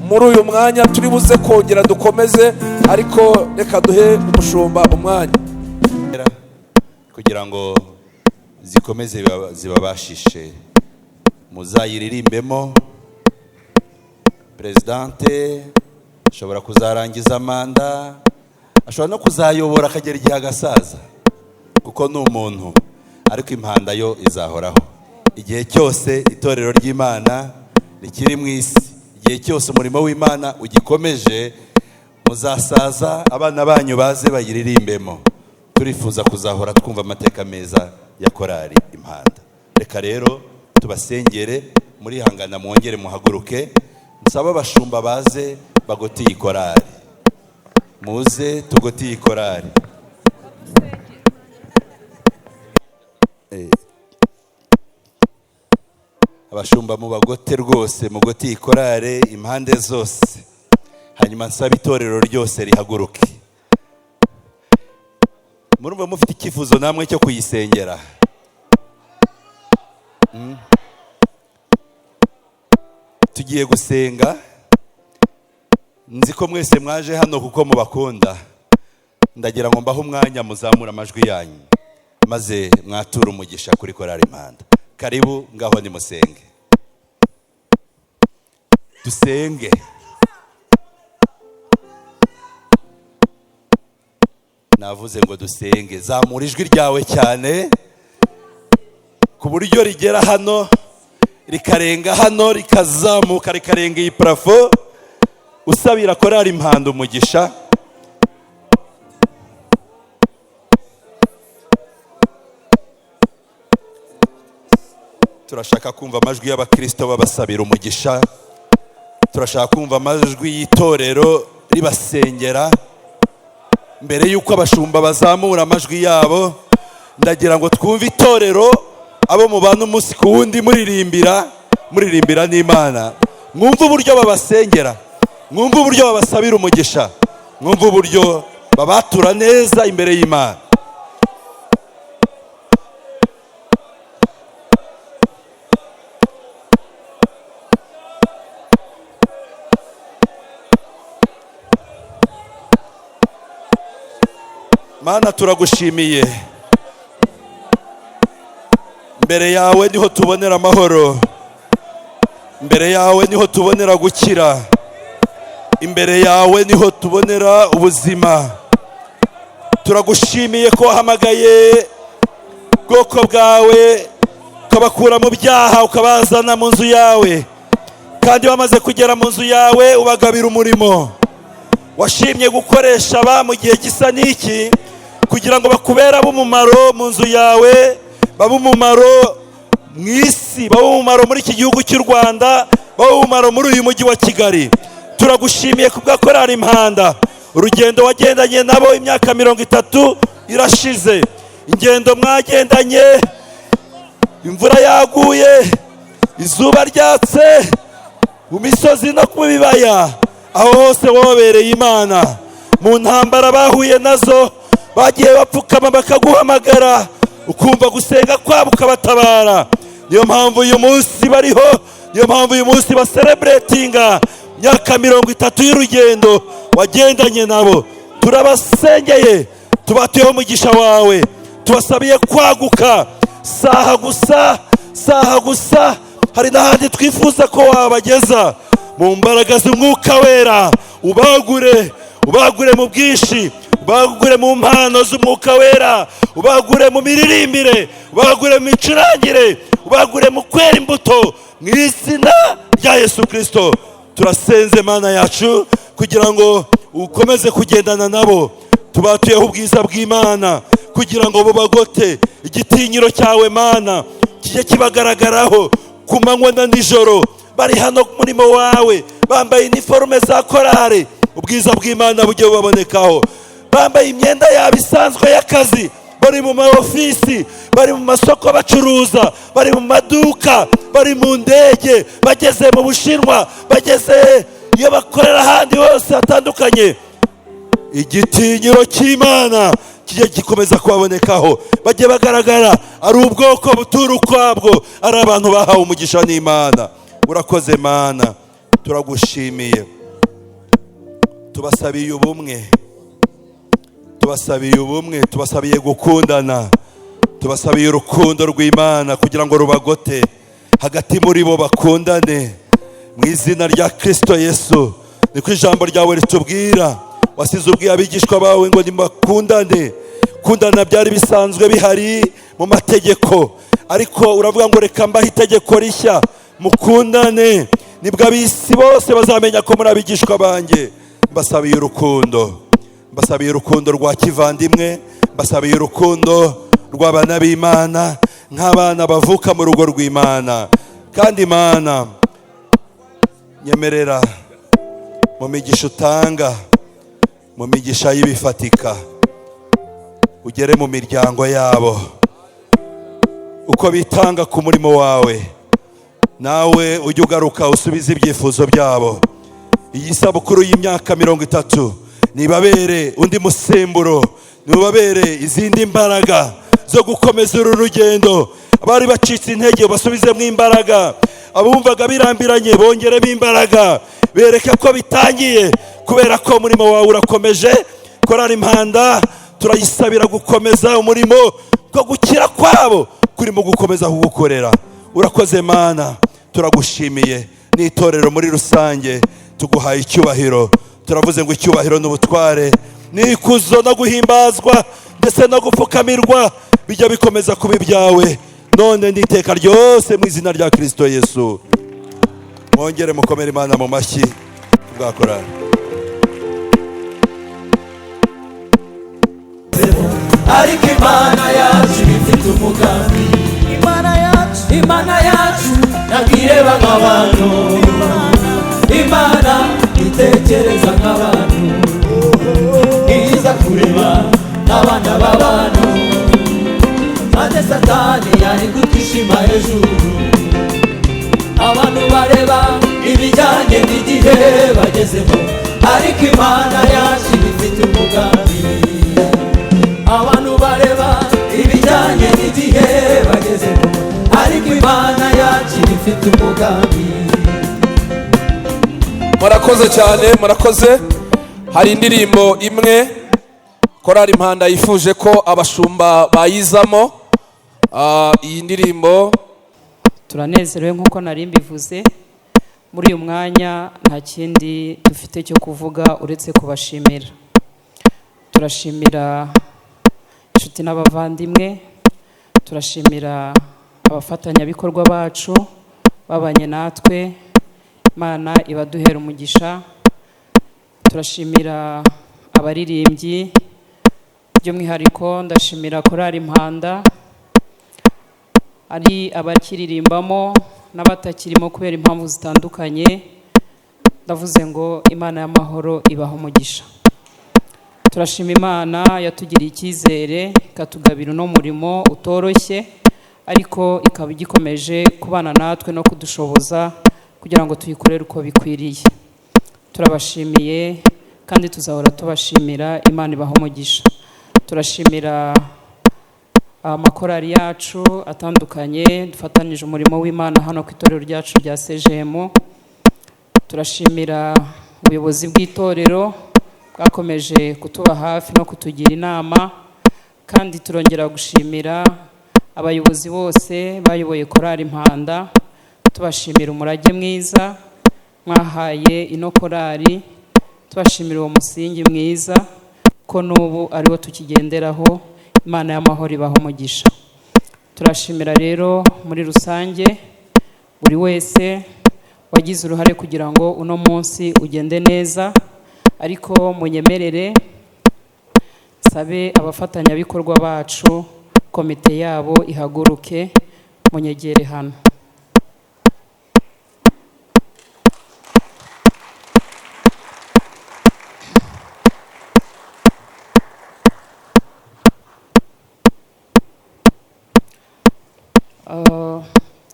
Muri uyu mwanya turi buze kongera dukomeze, ariko reka duhe umushumba umwanya kugira ngo zikomeze zibabashishe. Muzayiririmbemo. Presidente ashobora kuzarangiza manda, ashobora no kuzayobora akagera igihe agasaza, kuko ni umuntu, ariko impanda yo izahoraho igihe cyose. Itorero ry'Imana rikiri mu isi, igihe cyose umurimo w'Imana ugikomeje, muzasaza abana banyu baze bayiririmbemo. Turifuza kuzahora twumva amateka meza ya korali Impanda. Reka rero tubasengere, murihangana mwongere muhaguruke. Nsaba abashumba baze bagotiye ikorari. Muze tugotiye ikorari. Abashumba mubagote rwose, mugotiye ikorari impande zose. Hanyuma nsaba itorero ryose rihaguruke. Murumva mufite icyifuzo namwe cyo kuyisengera? Tugiye gusenga. Nzi ko mwese mwaje hano kuko mubakunda. Ndagira ngo mbahe umwanya muzamura amajwi yanyu, maze mwatura umugisha kuri korali Impanda. Karibu, ngaho ni musenge. Dusenge. Navuze ngo dusenge. Zamura ijwi ryawe cyane ku buryo rigera hano, rikarenga hano, rikazamuka, rikarenga iyi parafo, usabira korali Impanda umugisha. Turashaka kumva amajwi y'abakristo babasabira umugisha. Turashaka kumva amajwi y'itorero ribasengera. Mbere yuko abashumba bazamura amajwi yabo, ndagira ngo twumve itorero abo mubana umunsi ku wundi muririmbira n'Imana. Mwumve uburyo babasengera, mwumve uburyo babasabira umugisha, mwumve uburyo babatura neza imbere y'Imana. Mana, turagushimiye. Mbere yawe niho tubonera amahoro, mbere yawe niho tubonera gukira, imbere yawe niho tubonera ubuzima. Turagushimiye ko wahamagaye ubwoko bwawe, ukabakura mu byaha, ukabazana mu nzu yawe, kandi bamaze kugera mu nzu yawe ubagabira umurimo. Washimye gukoresha aba mu gihe gisa n'iki kugira ngo bakubere ab'umumaro mu nzu yawe, bab'umumaro mu isi, bab'umumaro muri iki gihugu cy'u Rwanda, bab'umumaro muri uyu mujyi wa Kigali. Turagushimiye kubwa korali Impanda. Urugendo wagendanye nabo imyaka 30 irashize. Ingendo mwagendanye, imvura yaguye, izuba ryatse, mu misozi no ku bibaya, aho hose wabereye Imana. Mu ntambara bahuye nazo, bagiye bapfukama bakaguhamagara, ukumva gusenga kwabo ukabatabara. Niyo mpamvu uyu munsi bariho, niyo mpamvu uyu munsi baselebratinga imyaka 30 y'urugendo wagendanye nabo. Turabasengeye, tubatuyeho umugisha wawe, tubasabiye kwaguka. Saha gusa hari n'ahandi twifuza ko wabageza. Mu mbaraga z'umwuka wera ubagure mu bwinshi, ubagure mu mpano z'umwuka wera, ubagure mu miririmbire, ubagure mu micurangire, ubagure mu kwera imbuto, mu izina rya Yesu Kristo. Turasenze Mana yacu kugira ngo ukomeze kugendana nabo, tubatuyeho ubwiza bw'Imana kugira ngo bubagote. Igitinyiro cyawe Mana kijye kibagaragaraho ku manywa na nijoro, bari hano ku murimo wawe bambaye iniforume za korari, ubwiza bw'Imana bujye bubabonekaho. Bambaye imyenda yabo isanzwe y'akazi, bari mu maofisi, bari mu masoko bacuruza, bari mu maduka, bari mu ndege, bageze mu Bushinwa, bageze iyo bakorera ahandi hose hatandukanye. Igitinyiro cy'Imana kijye gikomeza kubabonekaho, bajye bagaragara ari ubwoko butura ukwabwo, ari abantu bahawe umugisha n'Imana. Urakoze Mana, turagushimiye. Tubasabiye ubumwe, tubasabiye ubumwe, tubasabiye gukundana, tubasabiye urukundo rw'Imana kugira ngo rubagote hagati muri bo, bakundane mu izina rya Kristo Yesu. Niko ijambo ryawe ritubwira, wasize ubwiye abigishwa bawe ngo nimbakundane. Kundana byari bisanzwe bihari mu mategeko, ariko uravuga ngo reka mbahe itegeko rishya, mukundane, nibwo ab'isi bose bazamenya ko muri abigishwa banjye. Mbasabiye urukundo, mbasabiye urukundo rwa kivandimwe, mbasabiye urukundo rw'abana b'Imana nk'abana bavuka mu rugo rw'Imana. Kandi Imana, nyemerera mu migisha utanga, mu migisha y'ibifatika, ugere mu miryango yabo, uko bitanga ku murimo wawe, nawe ujye ugaruka usubize ibyifuzo byabo. Iyi sabukuru y'imyaka 30 nibabere undi musemburo, nibabere izindi imbaraga zo gukomeza uru rugendo. Abari bacitse intege basubizemo imbaraga, abumvaga birambiranye bongeremo imbaraga, bereke ko bitangiye, kubera ko umurimo wawe urakomeje. Korali Impanda turayisabira gukomeza umurimo, ko gukira kwabo kurimo gukomeza kugukorera. Urakoze Mana, turagushimiye. N'itorero muri rusange tuguhaye icyubahiro. Turavuze ngo icyubahiro n'ubutware n'ikuzo no guhimbazwa ndetse no gupfukamirwa bijya bikomeza kuba ibyawe none n'iteka ryose mu izina rya Kristo Yesu. Mwongere mukomere Imana mu mashyi bwa korali. Ariko Imana yacu ifite umugambi, Imana yacu ntabwireba nk'abantu, Imana itekereza nk'abantu, iza kureba n'abana b'abantu, maze Satani yari gutwishima hejuru. Abantu bareba ibijyanye n'igihe bagezemo, ariko Imana yacu ifite umugambi. Abantu bareba ibijyanye n'igihe bagezemo, ariko Imana yacu ifite umugambi. Murakoze cyane, murakoze. Hari indirimbo imwe Korali Impanda yifuje ko abashumba bayizamo. Iyi ndirimbo turanezerewe nk'uko nari mbivuze. Muri uyu mwanya nta kindi dufite cyo kuvuga uretse kubashimira. Turashimira inshuti n'abavandimwe, turashimira abafatanyabikorwa bacu babanye natwe, Imana ibaduhera umugisha. Turashimira abaririmbyi, by'umwihariko ndashimira Korali Impanda, ari abakiririmbamo n'abatakirimo kubera impamvu zitandukanye. Ndavuze ngo Imana y'amahoro ibaha umugisha. Turashima Imana yatugiriye icyizere ikatugabira uno murimo utoroshye, ariko ikaba igikomeje kubana natwe no kudushoboza kugira ngo tuyikorere uko bikwiriye. Turabashimiye kandi tuzahora tubashimira. Imana ibaha umugisha. Turashimira amakorali yacu atandukanye dufatanyije umurimo w'Imana hano ku itorero ryacu rya CGM. Turashimira ubuyobozi bw'itorero bwakomeje kutuba hafi no kutugira inama, kandi turongera gushimira abayobozi bose bayoboye Korali Impanda. Tubashimira umurage mwiza mwahaye ino korali, tubashimira uwo musingi mwiza ko n'ubu ariwo tukigenderaho. Imana y'amahoro ibaha umugisha. Turashimira rero muri rusange buri wese wagize uruhare kugira ngo uno munsi ugende neza, ariko munyemerere nsabe abafatanyabikorwa bacu komite yabo ihaguruke munyegere hano.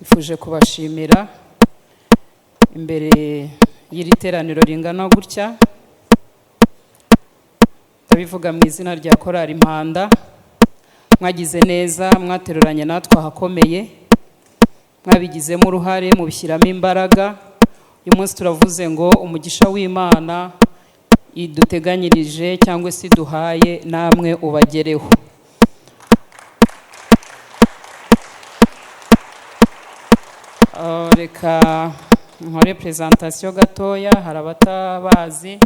Nifuje kubashimira imbere y'iri teraniro ringana gutya, ndabivuga mu izina rya korali Impanda. Mwagize neza, mwateruranye natwe ahakomeye, mwabigizemo uruhare, mubishyiramo imbaraga. Uyu munsi turavuze ngo umugisha w'Imana iduteganyirije cyangwa se duhaye namwe ubagereho. Reka nkore presentation gatoya, hari abatabazi.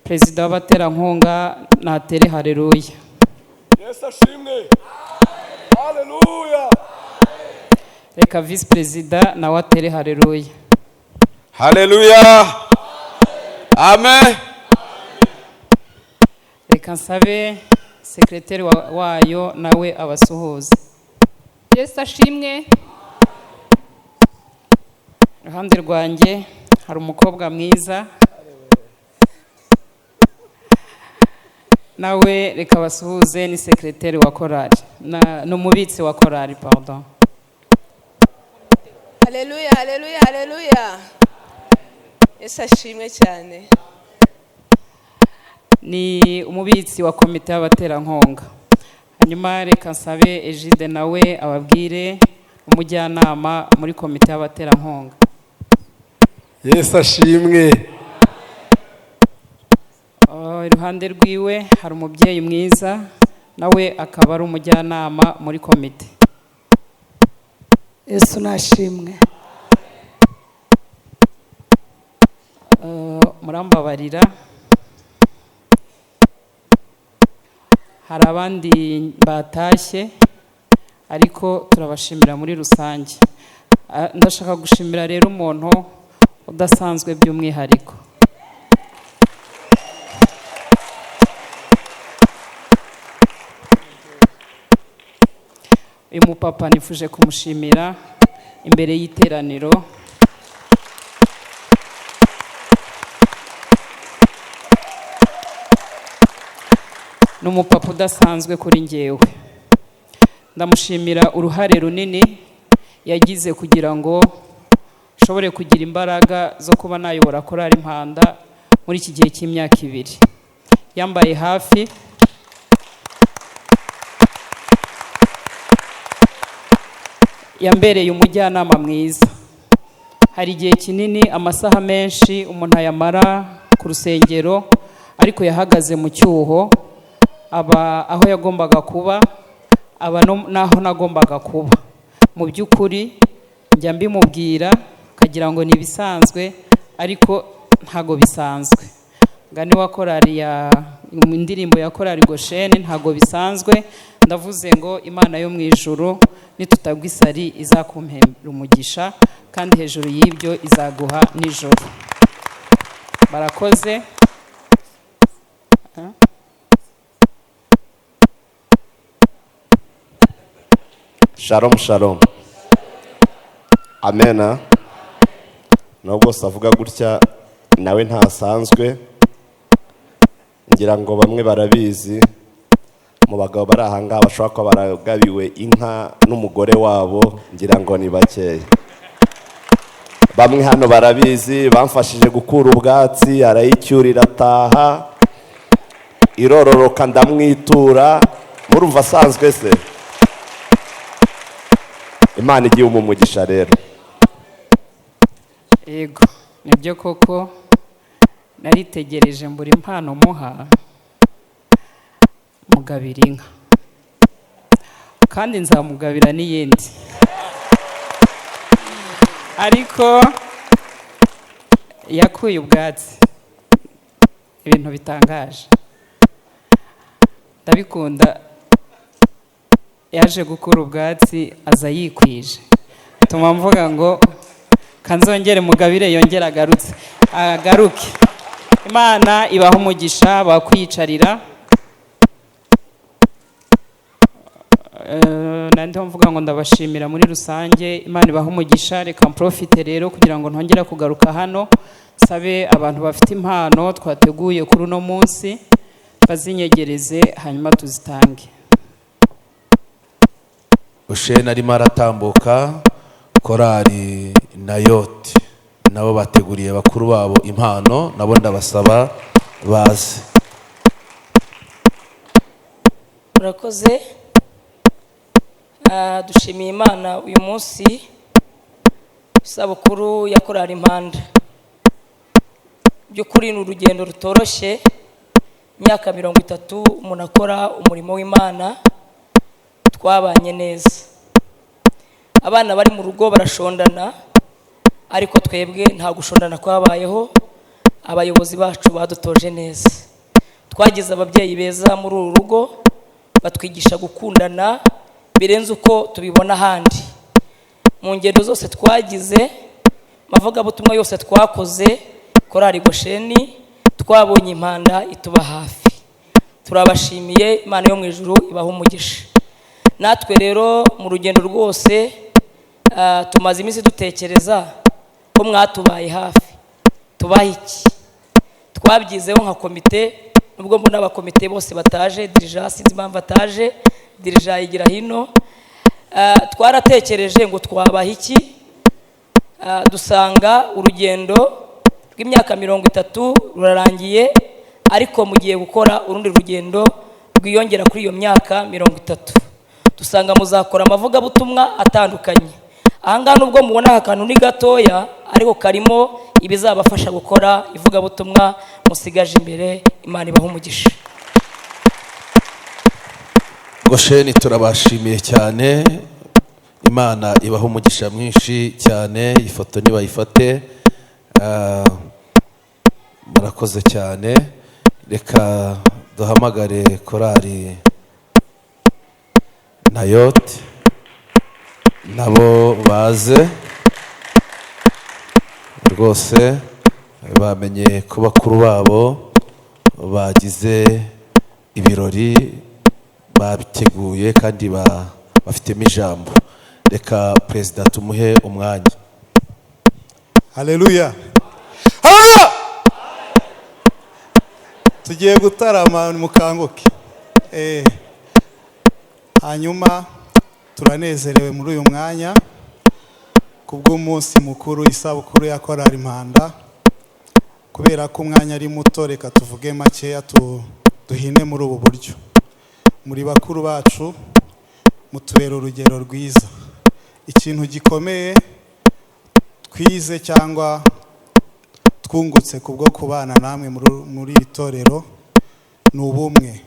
Perezida w'abaterankunga natere haleluya. Yesu ashimwe. Haleluya. Reka vice perezida nawe atere haleluya. Haleluya. Amen. Reka nsabe sekreteri wayo nawe abasuhuze. Yesu ashimwe. Iruhande rwanjye hari umukobwa mwiza, nawe reka basuhuze, ni sekreteri wa korali, n'umubitsi wa korali, pardon. Haleluya, haleluya, haleluya. Yesu ashimwe cyane. Ni umubitsi wa komite y'abaterankunga. Hanyuma reka nsabe Egide nawe ababwire umujyanama muri komite y'abaterankunga. Yesu ashimwe. Iruhande rwiwe hari umubyeyi mwiza, nawe akaba ari umujyanama muri komite. Yesu nashimwe. Murambabarira, hari abandi batashye ariko turabashimira muri rusange. Ndashaka gushimira rero umuntu udasanzwe by'umwihariko. Uyu mupapa nifuje kumushimira imbere y'iteraniro. N'umupapa udasanzwe kuri njyewe. Ndamushimira uruhare runini yagize kugira ngo nshobore kugira imbaraga zo kuba nayobora korali Impanda muri iki gihe cy'imyaka 2. Yambaye hafi, yambereye umujyanama mwiza. Hari igihe kinini, amasaha menshi umuntu ayamara ku rusengero, ariko yahagaze mu cyuho, aba aho yagombaga kuba, aba naho nagombaga kuba. Mu by'ukuri njya mbimubwira kagira ngo ni bisanzwe, ariko ntago bisanzwe. Ngani wa korali ya indirimbo ya korali Gosheni, ntago bisanzwe. Ndavuze ngo Imana yo mu ijuru nitutagwa isari izakumpera umugisha, kandi hejuru y'ibyo izaguha nijoro. Barakoze. Shalom shalom. Amena. Nubwo savuga gutya nawe ntasanzwe, ngira ngo bamwe barabizi, mu bagabo bari ahangaha bashobora kuba baragabiwe inka n'umugore wabo, ngira ngo ni bakeya. Bamwe hano barabizi, bamfashije gukura ubwatsi, arayicyurira ataha, irororoka ndamwitura. Murumva asanzwe se? Imana igiye umugisha rero. Yego, nibyo koko naritegereje mbura impano muha, mugabira inka, kandi nzamugabira n'iyindi. Ariko yakuye ubwatsi, ibintu bitangaje, ndabikunda. Yaje gukura ubwatsi aza yikwije, tuma mvuga ngo kanzongere mugabire yongera agaruke. Imana ibaho umugisha, bakwiyicarira. nandi mvuga ngo ndabashimira muri rusange, Imana ibaha umugisha. Reka mprofite rero kugira ngo ntongera kugaruka hano, sabe abantu bafite impano twateguye kuri uno munsi bazinyegereze hanyuma tuzitange. Ushene arimo aratambuka, korali Nayoti nabo bateguriye bakuru babo impano, nabo ndabasaba baze. Murakoze. Dushimiye Imana uyu munsi isabukuru ya korali Impanda. By'ukuri ni urugendo rutoroshye, imyaka 30 umuntu akora umurimo w'Imana, twabanye neza. Abana bari mu rugo barashondana, ariko twebwe nta gushondana kwabayeho. Abayobozi bacu badutoje neza, twagize ababyeyi beza muri uru rugo, batwigisha gukundana birenze uko tubibona ahandi. Mu ngendo zose twagize, mavugabutumwa yose twakoze, korali Gosheni twabonye Impanda ituba hafi. Turabashimiye, Imana yo mu ijuru ibaha umugisha. Natwe rero mu rugendo rwose tumaze iminsi dutekereza ko mwatubaye hafi. Tubahe iki? Twabyizeho nka komite, nubwo mbona abakomite bose bataje, dirija sinzi impamvu ataje, dirija yigira hino. Twaratekereje ngo twabaha iki, dusanga urugendo rw'imyaka 30 rurarangiye, ariko mugiye gukora urundi rugendo rwiyongera kuri iyo myaka 30. Dusanga muzakora amavugabutumwa atandukanye. Ahangaha nubwo mubona akantu ni gatoya, ariko karimo ibizabafasha gukora ivugabutumwa musigaje imbere. Imana ibaha umugisha. Gosheni turabashimiye cyane, Imana ibaha umugisha mwinshi cyane. Ifoto nibayifate, murakoze cyane. Reka duhamagare korali Nayoti nabo baze. Rwose bamenye ko bakuru babo bagize ibirori, babiteguye kandi bafitemo ijambo. Reka perezida tumuhe umwanya. Haleluya. Haleluya. Tugiye gutarama mukanguke. Hanyuma turanezerewe muri uyu mwanya kubw'umunsi mukuru, isabukuru ya korali Impanda. Kubera ko umwanya ari muto, reka tuvuge makeya duhine muri ubu buryo. Muri bakuru bacu mutubera urugero rwiza. Ikintu gikomeye twize cyangwa twungutse kubwo kubana namwe muri iri torero ni ubumwe.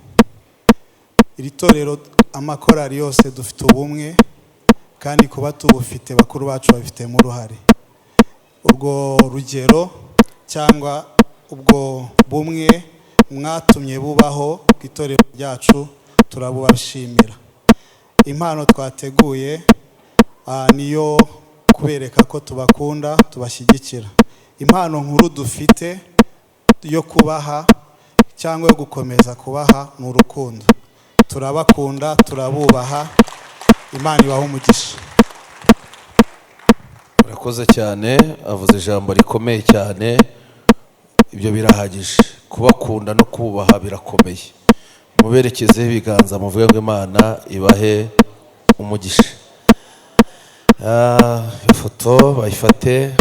Iri torero amakorali yose dufite ubumwe, kandi kuba tubufite bakuru bacu babifitemo uruhare. Urwo rugero cyangwa ubwo bumwe mwatumye bubaho ku itorero ryacu, turabubashimira. Impano twateguye niyo kubereka ko tubakunda, tubashyigikira. Impano nkuru dufite yo kubaha cyangwa yo gukomeza kubaha ni urukundo. Turabakunda, turabubaha. Imana ibaha umugisha. Murakoze cyane, avuze ijambo rikomeye cyane. Ibyo birahagije, kubakunda no kubaha birakomeye. Muberekezeho ibiganza muvuge ngo Imana ibahe umugisha. Ifoto bayifate.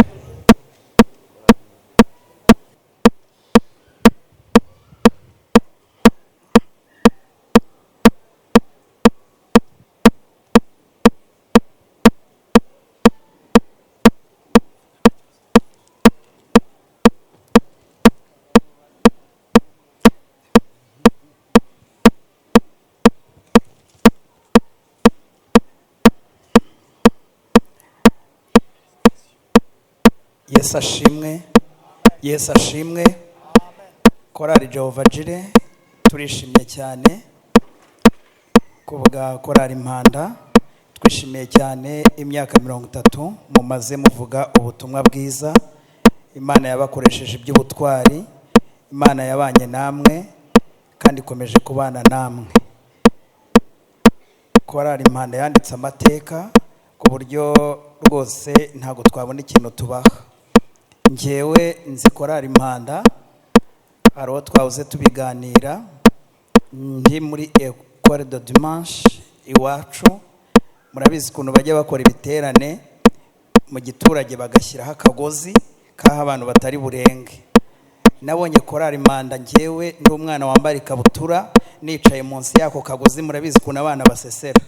Yesu ashimwe, Yesu ashimwe. Korali Jehova Jire turishimye cyane kubwa korali Impanda. Twishimiye cyane imyaka 30 mumaze muvuga ubutumwa bwiza. Imana yabakoresheje iby'ubutwari, Imana yabanye namwe kandi ikomeje kubana namwe. korali impanda yanditse amateka ku buryo rwose ntabwo twabona ikintu tubaha. Njyewe nzi korali impanda, hari uwo twahoze tubiganira, ndi muri Ecole de Dimanche iwacu. Murabizi ukuntu bajya bakora ibiterane mu giturage bagashyiraho akagozi kaho abantu batari burenge. Nabonye korali impanda njyewe ndi umwana wambaye ikabutura nicaye munsi yako kagozi. Murabizi ukuntu abana basesera.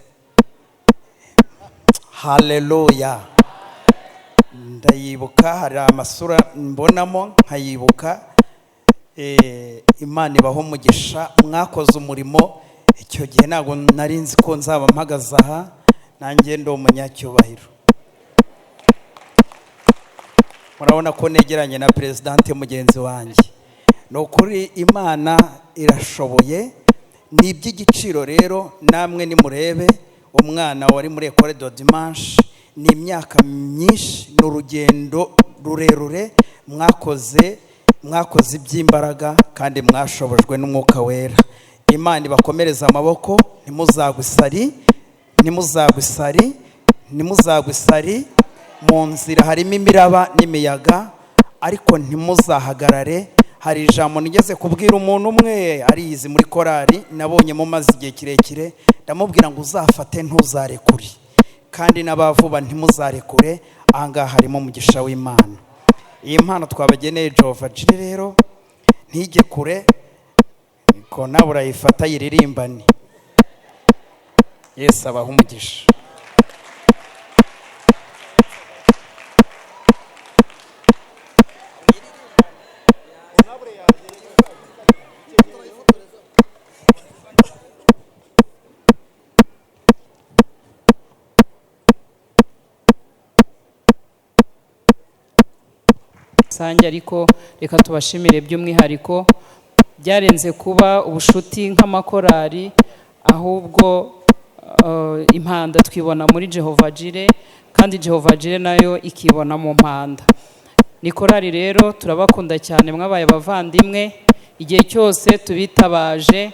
Haleluya. Ndayibuka, hari amasura mbonamo nkayibuka. Imana ibaho umugisha, mwakoze umurimo. Icyo gihe ntabwo nari nzi ko nzaba mpagaze aha, nanjye ndi umunyacyubahiro. Murabona ko negeranye na presidente mugenzi wanjye. Ni ukuri Imana irashoboye, ni iby'igiciro rero. Namwe nimurebe umwana wari muri Ecole de Dimanche, ni imyaka myinshi, ni urugendo rurerure mwakoze iby'imbaraga kandi mwashobojwe n'Umwuka Wera. Imana ibakomereza amaboko, ntimuzagwisari. Mu nzira harimo imiraba n'imiyaga, ariko ntimuzahagarare. Hari ijambo nigeze kubwira umuntu umwe ariyizi muri korali, nabonye mu mazi igihe kirekire, ndamubwira ngo uzafate ntuzarekure, kandi n'abavuba ntimuzarekure. Ahangaha harimo umugisha w'Imana. Iyi mpano twabageneye Jehova Jire rero ntijye kure, ko nawe urayifata yiririmbane. Yesu abaha umugisha. rusange, ariko reka tubashimire by'umwihariko. Byarenze kuba ubushuti nk'amakorari, ahubwo impanda twibona muri Jehova Jire, kandi Jehova Jire nayo ikibona mu mpanda. Ni korari rero turabakunda cyane, mwabaye abavandimwe. Igihe cyose tubitabaje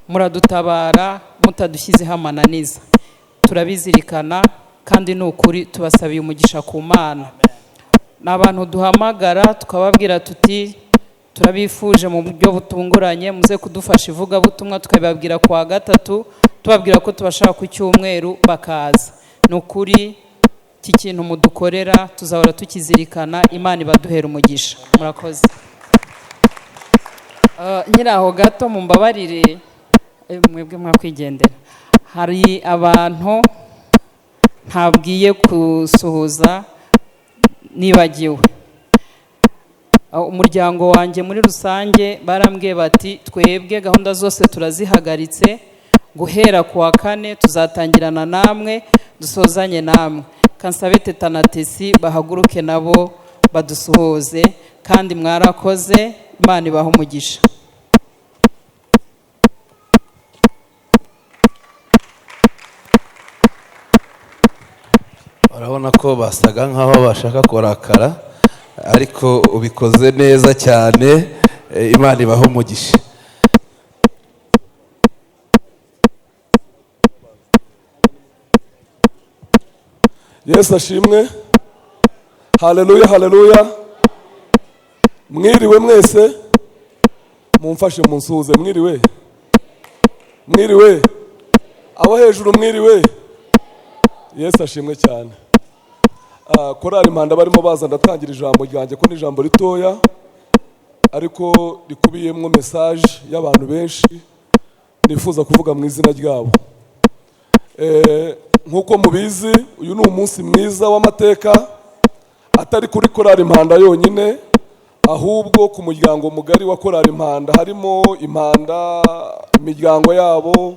muradutabara, mutadushyizeho amananiza. Turabizirikana kandi ni ukuri tubasabiye umugisha ku Mana. N'abantu duhamagara tukababwira tuti turabifuje mu buryo butunguranye muze kudufasha ivugabutumwa, tukababwira kwa gatatu, tubabwira ko tubashaka ku cyumweru bakaza. Ni ukuri iki kintu mudukorera tuzahora tukizirikana. Imana ibaduhera umugisha. Murakoze. Nyiraho gato mumbabarire, mwebwe mwakwigendera. Hari abantu ntabwiye kusuhuza nibagiwe. Umuryango wanjye muri rusange barambwiye bati twebwe gahunda zose turazihagaritse, guhera ku wa 4 tuzatangirana namwe dusozanye namwe. Kansabe Teta na Tesi bahaguruke nabo badusuhuze, kandi mwarakoze. Imana ibaha umugisha. Urabona ko basaga nkaho bashaka kurakara, ariko ubikoze neza cyane. Imana ibaha umugisha. Yesu ashimwe. Haleluya, haleluya. Mwiriwe mwese, mumfashe munsuhuze. Mwiriwe, mwiriwe, abo hejuru mwiriwe. Yesu ashimwe cyane. Korali impanda barimo baza, ndatangira ijambo ryanjye ko ni ijambo ritoya ariko rikubiyemo message y'abantu benshi nifuza kuvuga mu izina ryabo. Nkuko mubizi, uyu ni umunsi mwiza w'amateka, atari kuri korali impanda yonyine, ahubwo ku muryango mugari wa korali impanda. Harimo impanda, imiryango yabo,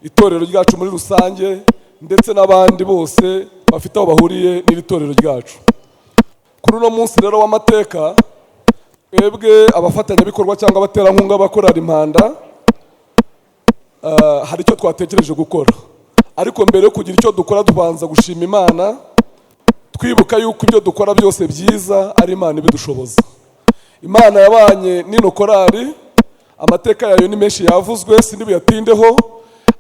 itorero ryacu muri rusange, ndetse n'abandi bose bafite aho bahuriye n'iri torero ryacu. Kuri uno munsi rero w'amateka, twebwe abafatanyabikorwa cyangwa abaterankunga ba korali impanda, hari icyo twatekereje gukora. Ariko mbere yo kugira icyo dukora, tubanza gushima Imana, twibuka yuko ibyo dukora byose byiza ari Imana ibidushoboza. Imana yabanye n'ino korali, amateka yayo ni menshi yavuzwe, sindibuyatindeho,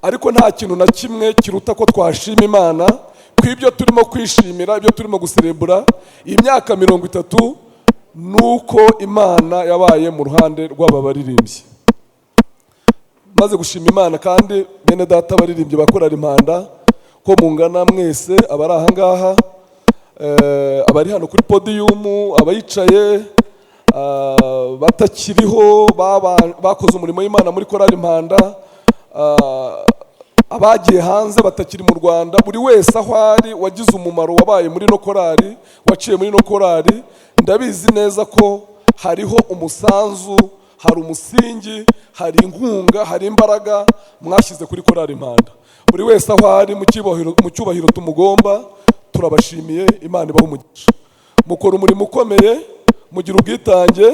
ariko nta kintu na kimwe kiruta ko twashima imana ku ibyo turimo kwishimira, ibyo turimo guserebura iyi myaka 30, nuko imana yabaye mu ruhande rw'aba baririmbyi. Maze gushima imana kandi bene data abaririmbyi bakora impanda ko mungana mwese abari aha ngaha, abari hano kuri podium, abayicaye, batakiriho bakoze umurimo w'Imana muri korali impanda, abagiye hanze batakiri mu Rwanda, buri wese aho ari wagize umumaro wabaye muri no korali, waciye muri no korali, ndabizi neza ko hariho umusanzu, hari umusingi, hari inkunga, hari imbaraga mwashyize kuri korali impanda. Buri wese aho ari mu cyubahiro tumugomba, turabashimiye, Imana ibahe umugisha. Mukora umurimo ukomeye, mugira ubwitange,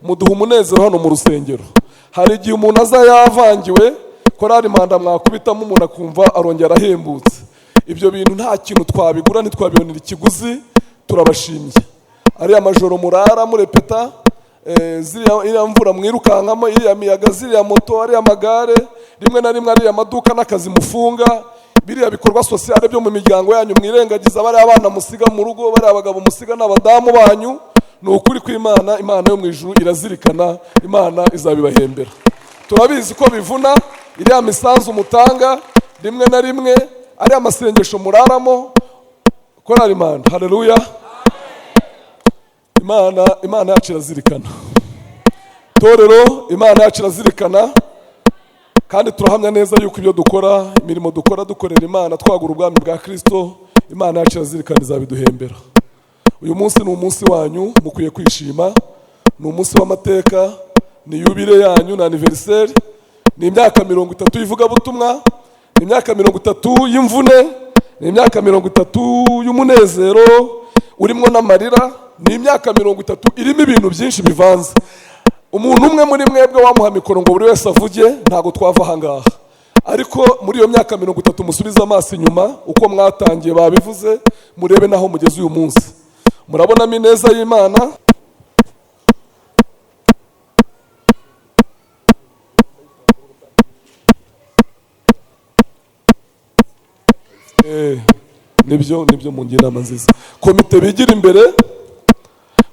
muduha umunezero hano mu rusengero. Hari igihe umuntu aza yavangiwe, korali impanda mwakubitamo umuntu akumva arongera ahembutse. Ibyo bintu nta kintu twabigura, ntitwabibonera ikiguzi, turabashimiye. Ari amajoro murara murepeta, iriya mvura mwirukankamo, iriya miyaga, ziriya moto, ariya magare, rimwe na rimwe ariya maduka n'akazi mufunga, biriya bikorwa sosiyale byo mu miryango yanyu mwirengagiza, bari abana musiga mu rugo, bari abagabo musiga n'abadamu banyu, ni ukuri kw'Imana, Imana yo mu ijuru irazirikana, Imana izabibahembera. Turabizi ko bivuna, iriya misanzu mutanga, rimwe na rimwe ariya masengesho muraramo, korali impanda, haleluya. Imana yacu irazirikana. Torero, Imana yacu irazirikana, kandi turahamya neza yuko ibyo dukora, imirimo dukora dukorera Imana, twagura ubwami bwa Kristo, Imana yacu irazirikana, izabiduhembera. Uyu munsi ni umunsi wanyu, mukwiye kwishima, ni umunsi w'amateka, ni yubile yanyu, na anniversaire, ni imyaka 30 y'ivugabutumwa, ni imyaka 30 y'imvune, ni imyaka 30 y'umunezero urimo n'amarira, ni imyaka 30 irimo ibintu byinshi bivanze. Umuntu umwe muri mwebwe wamuha mikoro ngo buri wese avuge, ntago twava aha ngaha. Ariko muri iyo myaka 30 musubiza amaso inyuma, uko mwatangiye babivuze, murebe naho mugeze uyu munsi. Murabonamo ineza y'Imana. Nibyo mu nginama nziza. Komite bigira imbere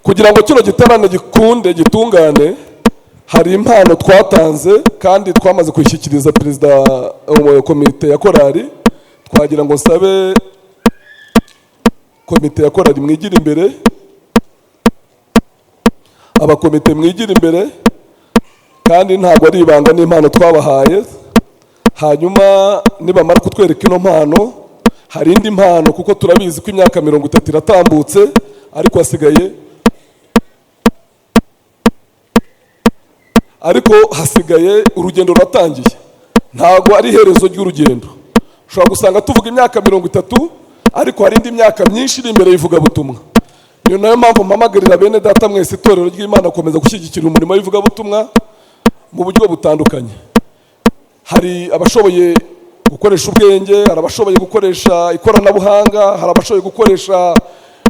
kugira ngo kino giterane gikunde gitungane, hari impano twatanze kandi twamaze kwishyikiriza perezida wa komite ya korali. Twagira ngo nsabe komite ya korali mwigira imbere, abakomite mwigira imbere, kandi ntabwo ari ibanga n'impano twabahaye. Hanyuma nibamara kutwereka ino mpano, hari indi mpano, kuko turabizi ko imyaka 30 iratambutse, ariko hasigaye urugendo ruratangiye, ntabwo ari iherezo ry'urugendo. Ushobora gusanga tuvuga imyaka 30, ariko hari indi myaka myinshi iri imbere y'ivugabutumwa. Niyo nayo mpamvu mpamagarira bene data mwese itorero ry'Imana gukomeza gushyigikira umurimo w'ivugabutumwa mu buryo butandukanye. Hari abashoboye gukoresha ubwenge, hari abashoboye gukoresha ikoranabuhanga, hari abashoboye gukoresha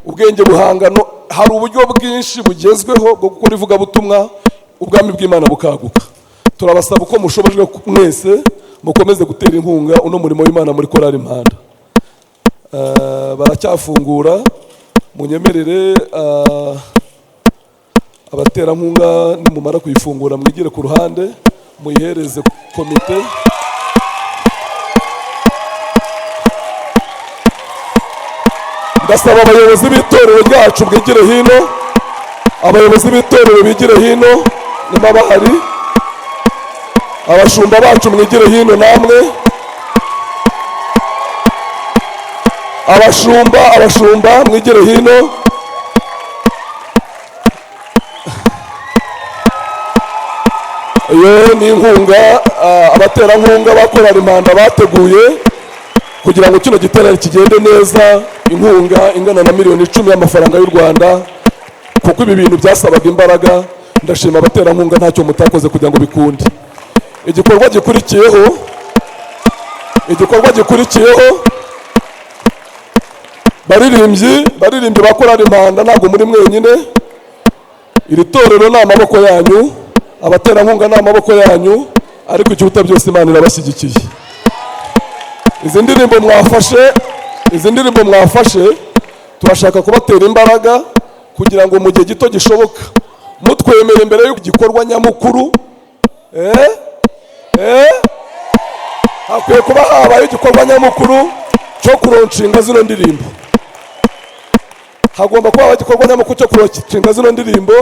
ubwenge buhangano, hari uburyo bwinshi bugezweho bwo gukora ivugabutumwa, ubwami bw'Imana bukaguka. Turabasaba uko mushobojwe mwese mukomeze gutera inkunga uno murimo w'Imana muri korali impanda. Baracyafungura, munyemerere abaterankunga nimumara kuyifungura mwigire ku ruhande, muyihereze komite. Ndasaba abayobozi b'itorero ryacu bwigire hino, abayobozi b'itorero bigire hino nimba bahari, abashumba bacu mwigire hino namwe, abashumba mwigire hino. Iyo ni inkunga abaterankunga bakorera impanda bateguye kugira ngo kino giterane kigende neza, inkunga ingana na miliyoni 10 y'amafaranga y'u Rwanda, kuko ibi bintu byasabaga imbaraga. Ndashima abaterankunga, ntacyo mutakoze kugira ngo bikunde. Igikorwa gikurikiyeho baririmbyi bakorera impanda, ntabwo muri mwenyine. Iri torero ni amaboko yanyu, abaterankunga ni amaboko yanyu, ariko ikiruta byose Imana irabashyigikiye. izi ndirimbo mwafashe turashaka kubatera imbaraga kugira ngo mu gihe gito gishoboka mutwemere imbere y'igikorwa nyamukuru hakwiye kuba habaye igikorwa nyamukuru cyo kuronshinga zino ndirimbo. Hagomba kuba igikorwa nyamukuru cyo kuronshinga zino ndirimbo,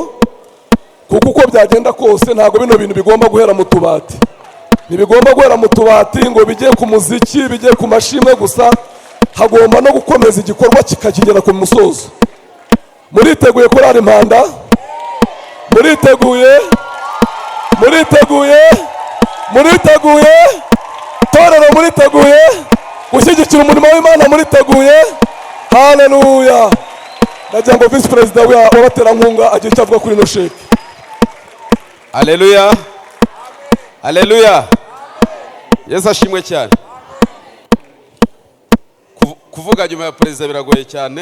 kuko uko byagenda kose ntabwo bino bintu bigomba guhera mu tubati. Ntibigomba guhera mu tubati ngo bijye ku muziki, bijye ku mashimwe gusa. Hagomba no gukomeza igikorwa kikakigera ku musozo. Muriteguye korali Impanda? Muriteguye torero, muriteguye gushyigikira umurimo w'Imana, muriteguye? Haleluya. Nagira ngo Vice President w'abaterankunga agira icyo avuga kuri ino sheke. Haleluya, haleluya. Yesu ashimwe cyane. Kuvuga nyuma ya perezida biragoye cyane,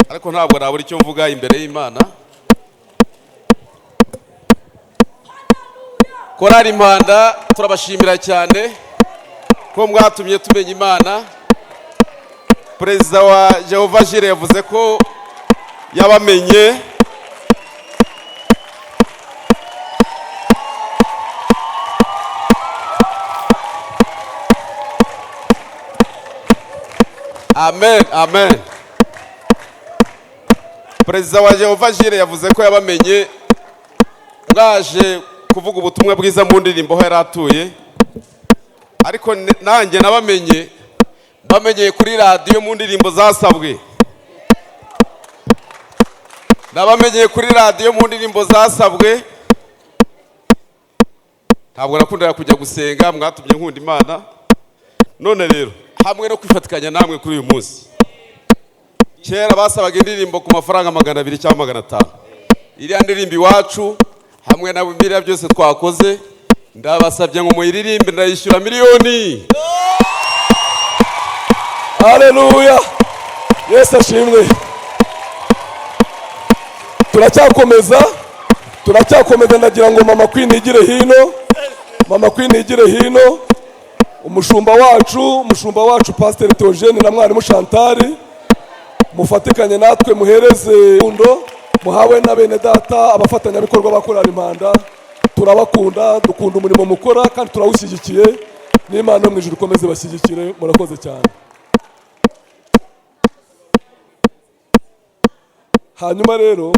ariko ntabwo nabura icyo mvuga imbere y'Imana. Korali Impanda turabashimira cyane ko mwatumye tumenya Imana. Perezida wa Jehova Jire yavuze ko yabamenye. Amen, amen. Perezida wa Jehova Jire yavuze ko yabamenye mwaje kuvuga ubutumwa bwiza mu ndirimbo aho yari atuye, ariko nanjye nabamenye bamenyeye kuri radiyo mu ndirimbo zasabwe. Nabamenyeye kuri radiyo mu ndirimbo zasabwe. Ntabwo nakundaga kujya gusenga, mwatumye nkunda Imana. None rero hamwe no kwifatikanya namwe kuri uyu munsi. Kera basabaga indirimbo ku mafaranga 200 cyangwa 500. Iriya ndirimbo iwacu hamwe na biriya byose twakoze, ndabasabye ngo muyiririmbe, ndayishyura miliyoni. Haleluya. Yesu ashimwe. Turacyakomeza ndagira ngo Mama Queen igire hino. Umushumba wacu Pastor Theogene na mwarimu Chantal mufatikanye natwe, muhereze urukundo muhawe na bene data abafatanyabikorwa ba Korali Impanda. Turabakunda, dukunda umurimo mukora kandi turawushyigikiye. N'Imana yo mu ijuru ikomeze bashyigikire. Murakoze cyane. Hanyuma rero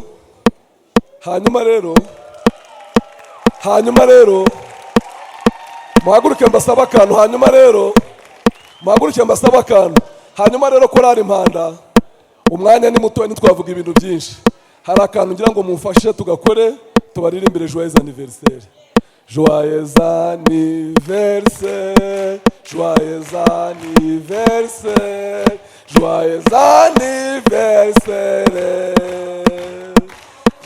muhaguruke mbasaba akantu. Hanyuma rero Korali Impanda, umwanya ni muto ntitwavuga ibintu byinshi. Hari akantu ngira ngo mumfashe tugakore, tubaririmbire joyeux anniversaire. Joyeux anniversaire, joyeux anniversaire, joyeux anniversaire,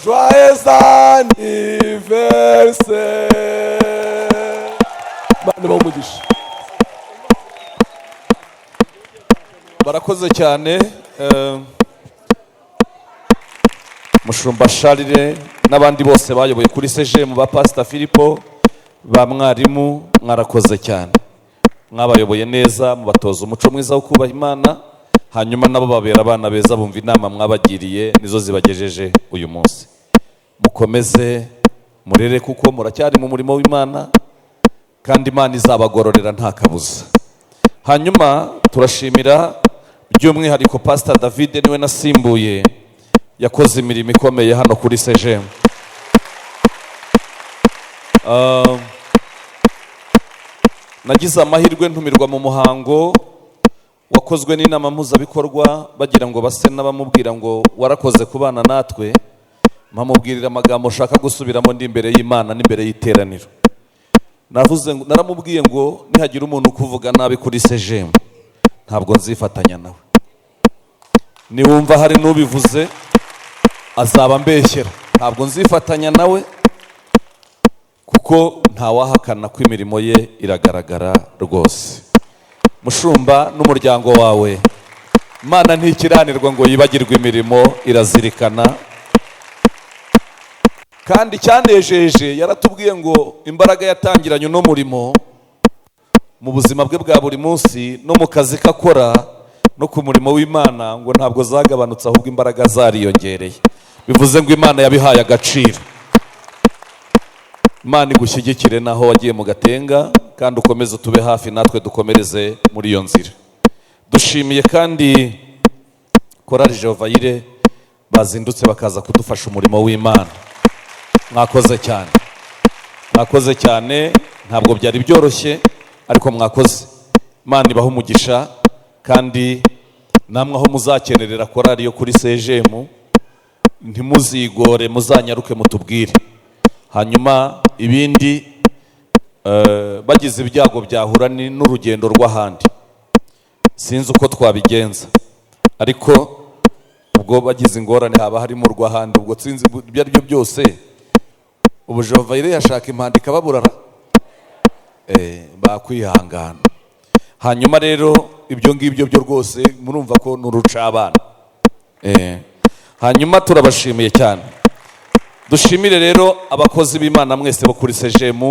joyeux anniversaire. Bana bamugisha. Barakoze cyane. Mushumba Charles n'abandi bose bayoboye kuri CGM, ba Pastor Philipo, ba mwarimu, mwarakoze cyane. Mwabayoboye neza, mubatoza umuco mwiza wo kubaha Imana, hanyuma nabo babera abana beza bumva inama mwabagiriye nizo zibagejeje uyu munsi. Mukomeze murere kuko muracyari mu murimo w'Imana kandi Imana izabagororera nta kabuza. Hanyuma turashimira by'umwihariko Pastor David, niwe nasimbuye, yakoze imirimo ikomeye hano kuri CGM. Nagize amahirwe ntumirwa mu muhango wakozwe n'inama mpuzabikorwa bagira ngo base n'abamubwira ngo warakoze kubana natwe. Mpamubwirira amagambo ushaka gusubiramo ndi imbere y'Imana n'imbere y'iteraniro. Naramubwiye ngo nihagira umuntu kuvuga nabi kuri CGM ntabwo nzifatanya nawe. Niwumva hari n'ubivuze azaba mbeshyera, ntabwo nzifatanya nawe kuko ntawahakana ko imirimo ye iragaragara rwose. Mushumba n'umuryango wawe, Imana ntikiranirwa ngo yibagirwe imirimo, irazirikana. Kandi cyanejeje yaratubwiye ngo imbaraga yatangiranye no murimo mu buzima bwe bwa buri munsi no mu kazi kakora no ku murimo w'Imana ngo ntabwo zagabanutse ahubwo imbaraga zariyongereye. Bivuze ngo Imana yabihaye agaciro. Imana igushyigikire naho wagiye mu gatenga kandi ukomeze tube hafi natwe dukomereze muri iyo nzira. Dushimiye kandi korali Jehova Yire bazindutse bakaza kudufasha umurimo w'Imana. Mwakoze cyane, mwakoze cyane, ntabwo byari byoroshye ariko mwakoze. Imana ibaha umugisha kandi namwe aho muzakenerera korali yo kuri CGM ntimuzigore, muzanyaruke mutubwire, hanyuma ibindi bagize ibyago byahura n'urugendo rw'ahandi sinzi uko twabigenza, ariko ubwo bagize ingorane haba harimo urw'ahandi, ubwo sinzi ibyo ari byo byose. Ubu Jehova Yire yashaka impanda ikababurara, bakwihangana. Hanyuma rero ibyo ngibyo byo rwose murumva ko n'urucabana. Hanyuma turabashimiye cyane. Dushimire rero abakozi b'Imana mwese bo kuri CGM.